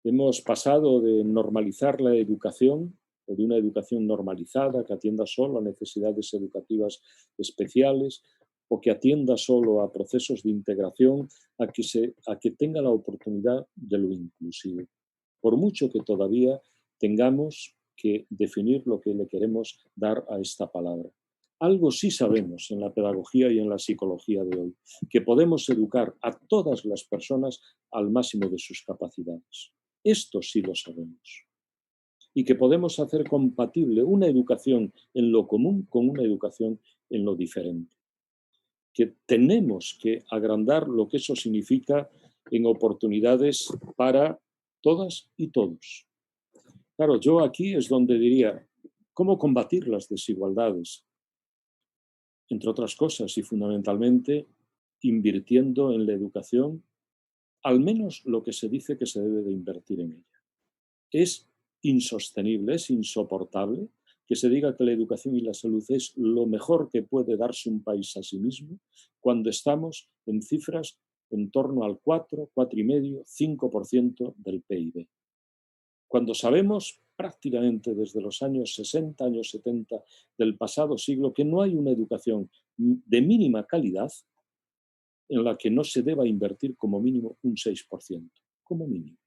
Hemos pasado de normalizar la educación, o de una educación normalizada que atienda solo a necesidades educativas especiales, o que atienda solo a procesos de integración, a que tenga la oportunidad de lo inclusivo. Por mucho que todavía tengamos que definir lo que le queremos dar a esta palabra. Algo sí sabemos en la pedagogía y en la psicología de hoy, que podemos educar a todas las personas al máximo de sus capacidades. Esto sí lo sabemos. Y que podemos hacer compatible una educación en lo común con una educación en lo diferente. Que tenemos que agrandar lo que eso significa en oportunidades para todas y todos. Claro, yo aquí es donde diría, ¿cómo combatir las desigualdades? Entre otras cosas y fundamentalmente, invirtiendo en la educación, al menos lo que se dice que se debe de invertir en ella. Es insostenible, es insoportable que se diga que la educación y la salud es lo mejor que puede darse un país a sí mismo cuando estamos en cifras en torno al 4, 4,5, 5% del PIB. Cuando sabemos prácticamente desde los años 60, años 70 del pasado siglo que no hay una educación de mínima calidad en la que no se deba invertir como mínimo un 6%, como mínimo.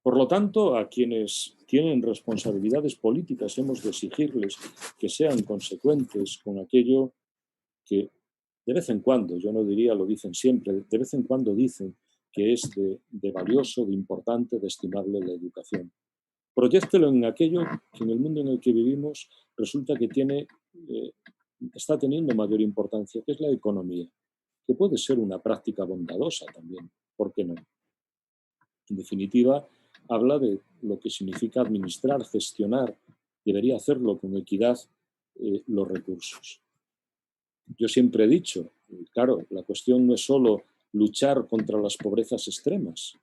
Por lo tanto, a quienes tienen responsabilidades políticas hemos de exigirles que sean consecuentes con aquello que de vez en cuando, yo no diría lo dicen siempre, de vez en cuando dicen que es de valioso, de importante, de estimable la educación. Proyéctelo en aquello que en el mundo en el que vivimos resulta que está teniendo mayor importancia, que es la economía, que puede ser una práctica bondadosa también, ¿por qué no? En definitiva, habla de lo que significa administrar, gestionar, debería hacerlo con equidad los recursos. Yo siempre he dicho, claro, la cuestión no es solo luchar contra las pobrezas extremas,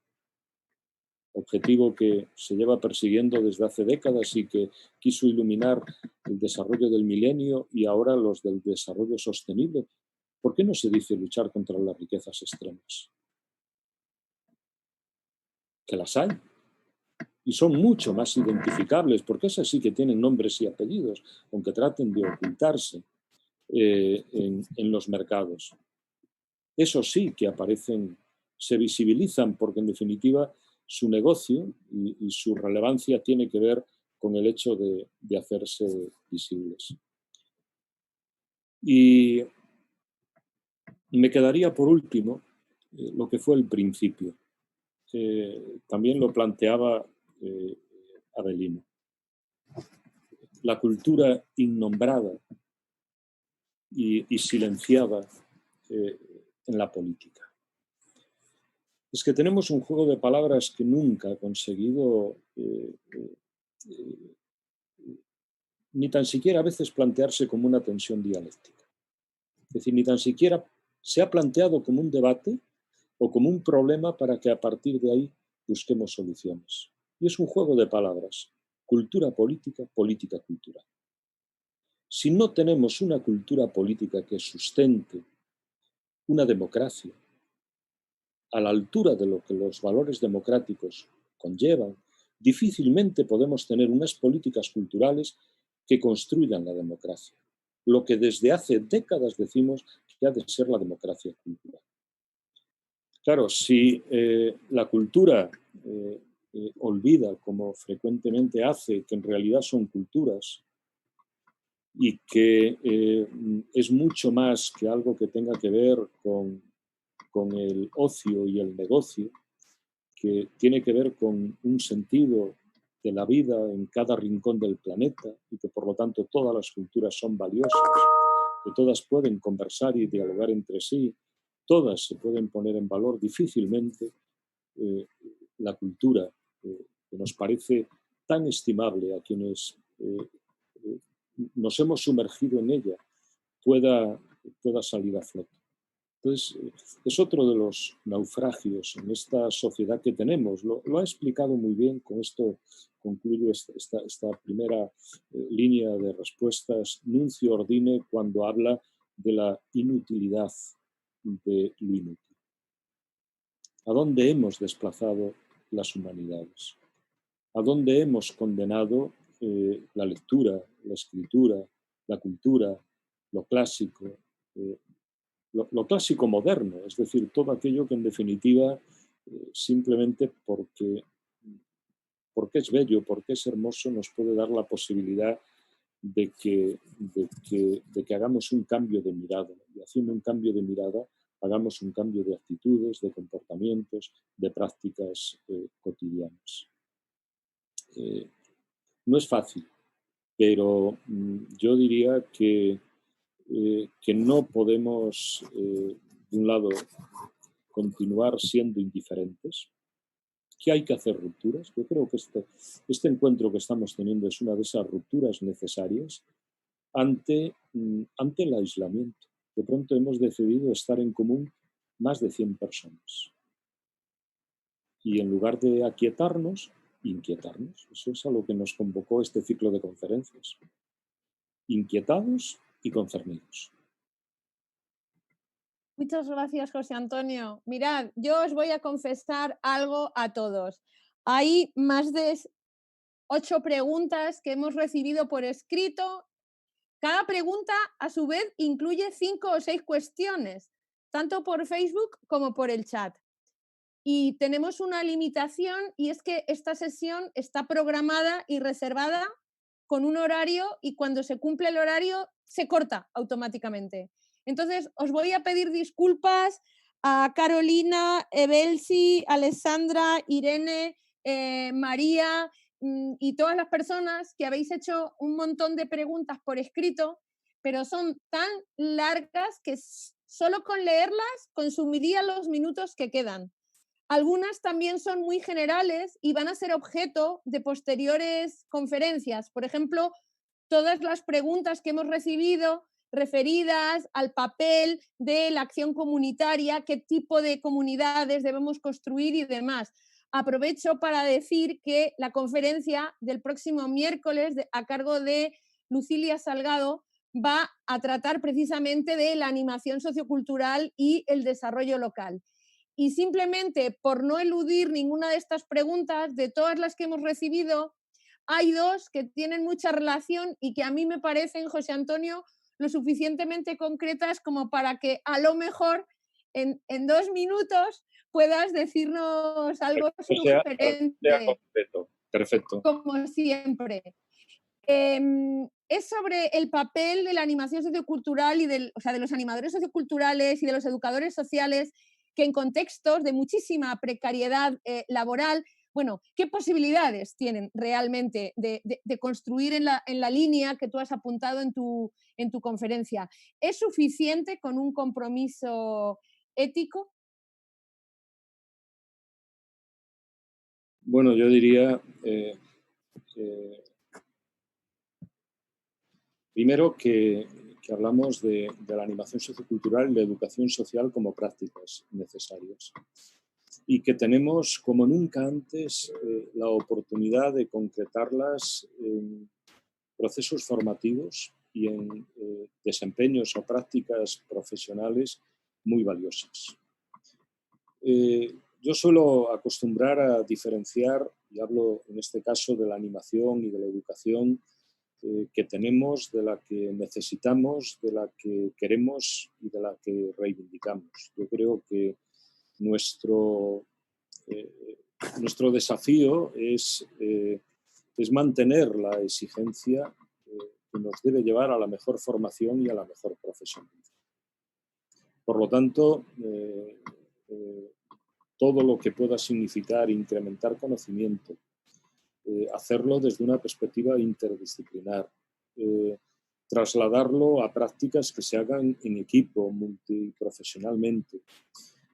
objetivo que se lleva persiguiendo desde hace décadas y que quiso iluminar el desarrollo del milenio y ahora los del desarrollo sostenible. ¿Por qué no se dice luchar contra las riquezas extremas? Que las hay. Y son mucho más identificables, porque esas sí que tienen nombres y apellidos, aunque traten de ocultarse en los mercados. Eso sí que aparecen, se visibilizan, porque en definitiva su negocio y su relevancia tiene que ver con el hecho de hacerse visibles. Y me quedaría por último lo que fue el principio. También lo planteaba Avelino. La cultura innombrada y silenciada en la política. Es que tenemos un juego de palabras que nunca ha conseguido ni tan siquiera a veces plantearse como una tensión dialéctica. Es decir, ni tan siquiera se ha planteado como un debate o como un problema para que a partir de ahí busquemos soluciones. Y es un juego de palabras. Cultura política, política cultural. Si no tenemos una cultura política que sustente una democracia a la altura de lo que los valores democráticos conllevan, difícilmente podemos tener unas políticas culturales que construyan la democracia. Lo que desde hace décadas decimos que ha de ser la democracia cultural. Claro, si la cultura olvida, como frecuentemente hace, que en realidad son culturas y que es mucho más que algo que tenga que ver con el ocio y el negocio, que tiene que ver con un sentido de la vida en cada rincón del planeta y que por lo tanto todas las culturas son valiosas, que todas pueden conversar y dialogar entre sí, todas se pueden poner en valor. Difícilmente la cultura que nos parece tan estimable a quienes nos hemos sumergido en ella pueda salir a flote. Entonces, es otro de los naufragios en esta sociedad que tenemos. Lo ha explicado muy bien, con esto concluyo esta primera línea de respuestas, Nuncio Ordine, cuando habla de la inutilidad de lo inútil. ¿A dónde hemos desplazado las humanidades? ¿A dónde hemos condenado la lectura, la escritura, la cultura, lo clásico, lo clásico moderno? Es decir, todo aquello que en definitiva simplemente porque es bello, porque es hermoso, nos puede dar la posibilidad de que hagamos un cambio de mirada. Y haciendo un cambio de mirada, hagamos un cambio de actitudes, de comportamientos, de prácticas cotidianas. No es fácil, pero yo diría que no podemos, de un lado, continuar siendo indiferentes, que hay que hacer rupturas. Yo creo que este encuentro que estamos teniendo es una de esas rupturas necesarias ante el aislamiento. De pronto hemos decidido estar en común más de 100 personas. Y en lugar de aquietarnos, inquietarnos. Eso es a lo que nos convocó este ciclo de conferencias. Inquietados y concernidos. Muchas gracias, José Antonio. Mirad, yo os voy a confesar algo a todos. Hay más de 8 preguntas que hemos recibido por escrito. Cada pregunta, a su vez, incluye 5 o 6 cuestiones, tanto por Facebook como por el chat. Y tenemos una limitación, y es que esta sesión está programada y reservada con un horario, y cuando se cumple el horario se corta automáticamente. Entonces, os voy a pedir disculpas a Carolina, Ebelsi, Alessandra, Irene, María y todas las personas que habéis hecho un montón de preguntas por escrito, pero son tan largas que solo con leerlas consumiría los minutos que quedan. Algunas también son muy generales y van a ser objeto de posteriores conferencias. Por ejemplo, todas las preguntas que hemos recibido referidas al papel de la acción comunitaria, qué tipo de comunidades debemos construir y demás. Aprovecho para decir que la conferencia del próximo miércoles a cargo de Lucilia Salgado va a tratar precisamente de la animación sociocultural y el desarrollo local. Y simplemente por no eludir ninguna de estas preguntas, de todas las que hemos recibido, hay 2 que tienen mucha relación y que a mí me parecen, José Antonio, lo suficientemente concretas como para que a lo mejor en 2 minutos puedas decirnos algo sugerente. Perfecto. Como siempre. Es sobre el papel de la animación sociocultural y de los animadores socioculturales y de los educadores sociales que en contextos de muchísima precariedad laboral, bueno, ¿qué posibilidades tienen realmente de construir en la línea que tú has apuntado en tu conferencia? ¿Es suficiente con un compromiso ético? Bueno, yo diría, primero que hablamos de la animación sociocultural y la educación social como prácticas necesarias. Y que tenemos, como nunca antes, la oportunidad de concretarlas en procesos formativos y en desempeños o prácticas profesionales muy valiosas. Yo suelo acostumbrar a diferenciar, y hablo en este caso de la animación y de la educación que tenemos, de la que necesitamos, de la que queremos y de la que reivindicamos. Yo creo que nuestro desafío es mantener la exigencia que nos debe llevar a la mejor formación y a la mejor profesionalización. Por lo tanto, todo lo que pueda significar incrementar conocimiento, hacerlo desde una perspectiva interdisciplinar, trasladarlo a prácticas que se hagan en equipo, multiprofesionalmente,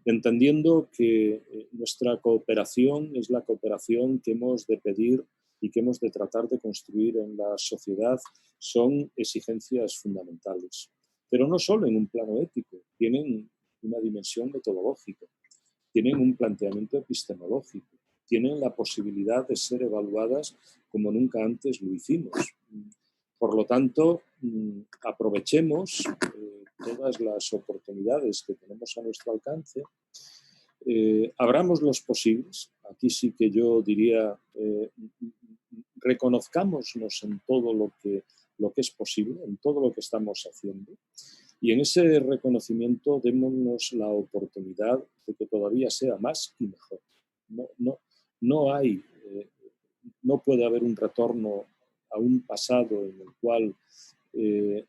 entendiendo que nuestra cooperación es la cooperación que hemos de pedir y que hemos de tratar de construir en la sociedad, son exigencias fundamentales. Pero no solo en un plano ético, tienen una dimensión metodológica, tienen un planteamiento epistemológico, tienen la posibilidad de ser evaluadas como nunca antes lo hicimos. Por lo tanto, aprovechemos todas las oportunidades que tenemos a nuestro alcance, abramos los posibles. Aquí sí que yo diría, reconozcámonos en todo lo que es posible, en todo lo que estamos haciendo, y en ese reconocimiento démonos la oportunidad de que todavía sea más y mejor. No puede haber un retorno a un pasado en el cual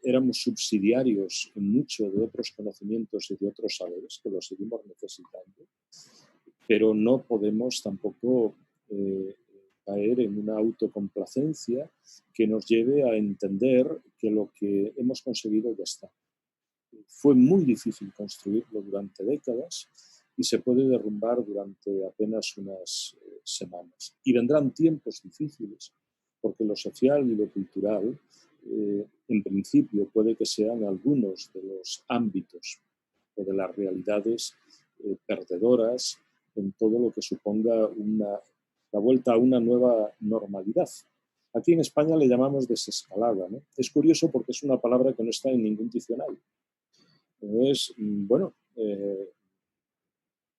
éramos subsidiarios en mucho de otros conocimientos y de otros saberes, que los seguimos necesitando, pero no podemos tampoco caer en una autocomplacencia que nos lleve a entender que lo que hemos conseguido ya está. Fue muy difícil construirlo durante décadas y se puede derrumbar durante apenas unas semanas. Y vendrán tiempos difíciles, porque lo social y lo cultural, en principio, puede que sean algunos de los ámbitos o de las realidades perdedoras en todo lo que suponga la vuelta a una nueva normalidad. Aquí en España le llamamos desescalada, ¿no? Es curioso porque es una palabra que no está en ningún diccionario. Entonces, bueno,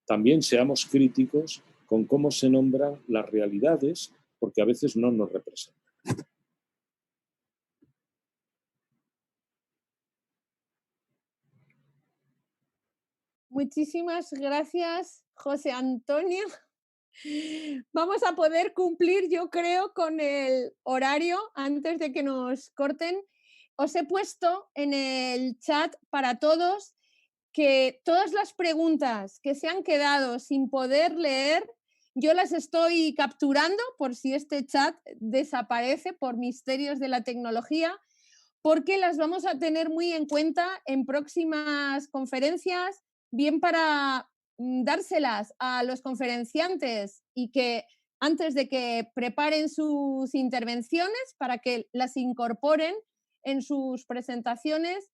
también seamos críticos con cómo se nombran las realidades, porque a veces no nos representan. Muchísimas gracias, José Antonio. Vamos a poder cumplir, yo creo, con el horario antes de que nos corten. Os he puesto en el chat para todos que todas las preguntas que se han quedado sin poder leer, yo las estoy capturando por si este chat desaparece por misterios de la tecnología, porque las vamos a tener muy en cuenta en próximas conferencias, bien para dárselas a los conferenciantes y que antes de que preparen sus intervenciones, para que las incorporen en sus presentaciones,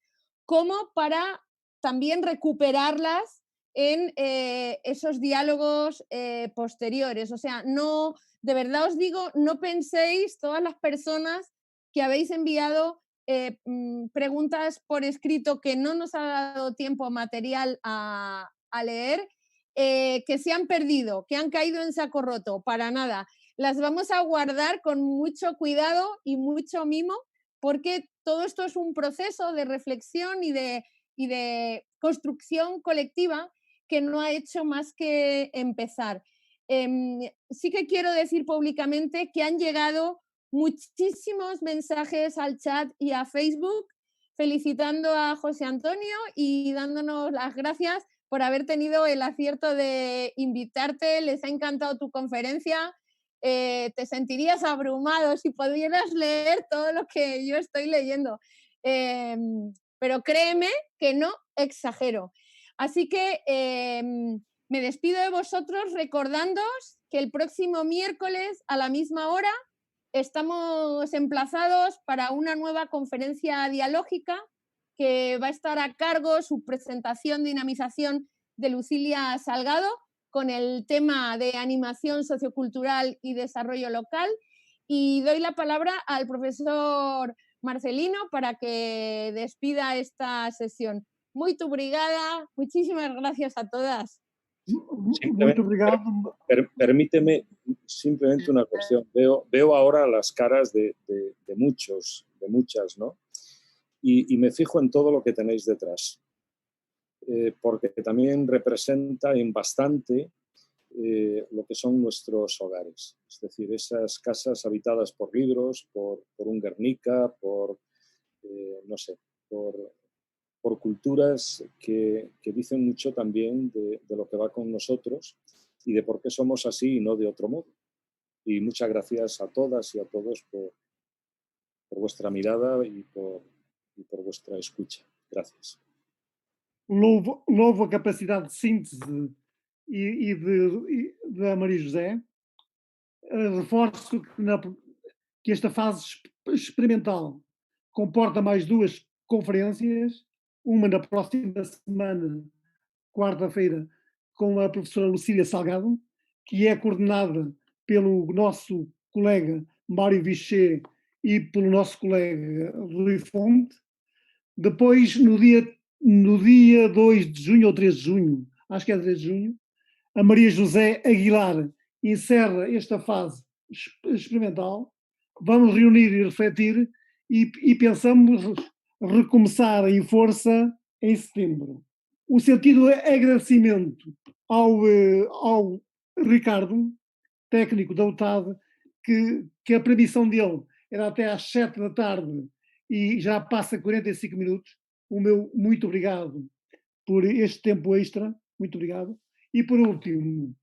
como para también recuperarlas en esos diálogos posteriores. O sea, no, de verdad os digo, no penséis todas las personas que habéis enviado preguntas por escrito que no nos ha dado tiempo material a leer, que se han perdido, que han caído en saco roto, para nada. Las vamos a guardar con mucho cuidado y mucho mimo, porque todo esto es un proceso de reflexión y de construcción colectiva que no ha hecho más que empezar. Sí que quiero decir públicamente que han llegado muchísimos mensajes al chat y a Facebook felicitando a José Antonio y dándonos las gracias por haber tenido el acierto de invitarte. Les ha encantado tu conferencia. Te sentirías abrumado si pudieras leer todo lo que yo estoy leyendo. Pero créeme que no exagero. Así que me despido de vosotros recordándoos que el próximo miércoles a la misma hora estamos emplazados para una nueva conferencia dialógica que va a estar a cargo su presentación, dinamización de Lucilia Salgado, con el tema de animación sociocultural y desarrollo local. Y doy la palabra al profesor Marcelino para que despida esta sesión. Muito obrigada, muchísimas gracias a todas. Muito obrigado. Permíteme simplemente una cuestión. Veo ahora las caras de muchos, de muchas, ¿no? Y me fijo en todo lo que tenéis detrás, porque también representa en bastante lo que son nuestros hogares. Es decir, esas casas habitadas por libros, por un Guernica, no sé, por culturas que dicen mucho también de lo que va con nosotros y de por qué somos así y no de otro modo. Y muchas gracias a todas y a todos por vuestra mirada y por vuestra escucha. Gracias. Louvo a capacidade de síntese da Maria José. Reforço que esta fase experimental comporta mais duas conferências, uma na próxima semana quarta-feira, com a professora Lucília Salgado, que é coordenada pelo nosso colega Mário Vichet e pelo nosso colega Rui Fonte. Depois, no dia 2 de junho ou 3 de junho, acho que é 3 de junho, a Maria José Aguilar encerra esta fase experimental. Vamos reunir e refletir e pensamos recomeçar em força em setembro. O sentido é agradecimento ao Ricardo, técnico da UTAD, que a previsão dele era até às 7 da tarde e já passa 45 minutos. O meu muito obrigado por este tempo extra, muito obrigado. E por último,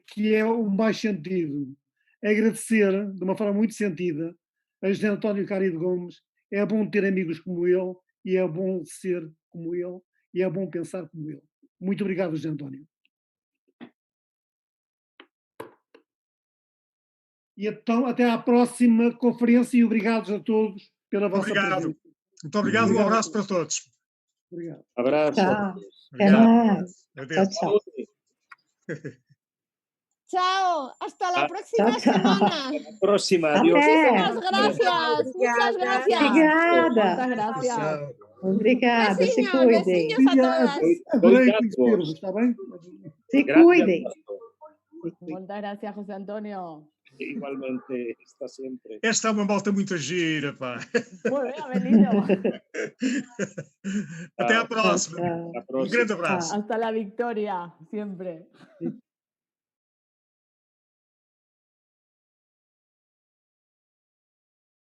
que é o mais sentido, agradecer de uma forma muito sentida a José António Carido Gomes. É bom ter amigos como ele, e é bom ser como ele, e é bom pensar como ele. Muito obrigado, José António. E então, até à próxima conferência e obrigados a todos pela vossa presença. Muito obrigado, um abraço para todos. Obrigado. Abraço. Tchau. Até Obrigado. mais. Adeus. Tchau, tchau. Chao, hasta la próxima Chao, chao. semana. Próxima, Até. adiós. Muchísimas gracias, muchas gracias. Obrigada. Muchas gracias. Tchau. Obrigada. Se Besinhos, cuidem. besinhos a todas. Adorei conhecer-vos, está bem? Se Gracias, cuidem. Pastor. Muchas gracias, José Antonio. Igualmente, está sempre. Esta é uma malta muito gira, pá. Muy bien, Abelino. Até à Tchau, próxima. tchau. Hasta la Um próxima. grande abraço. Hasta la victoria, siempre.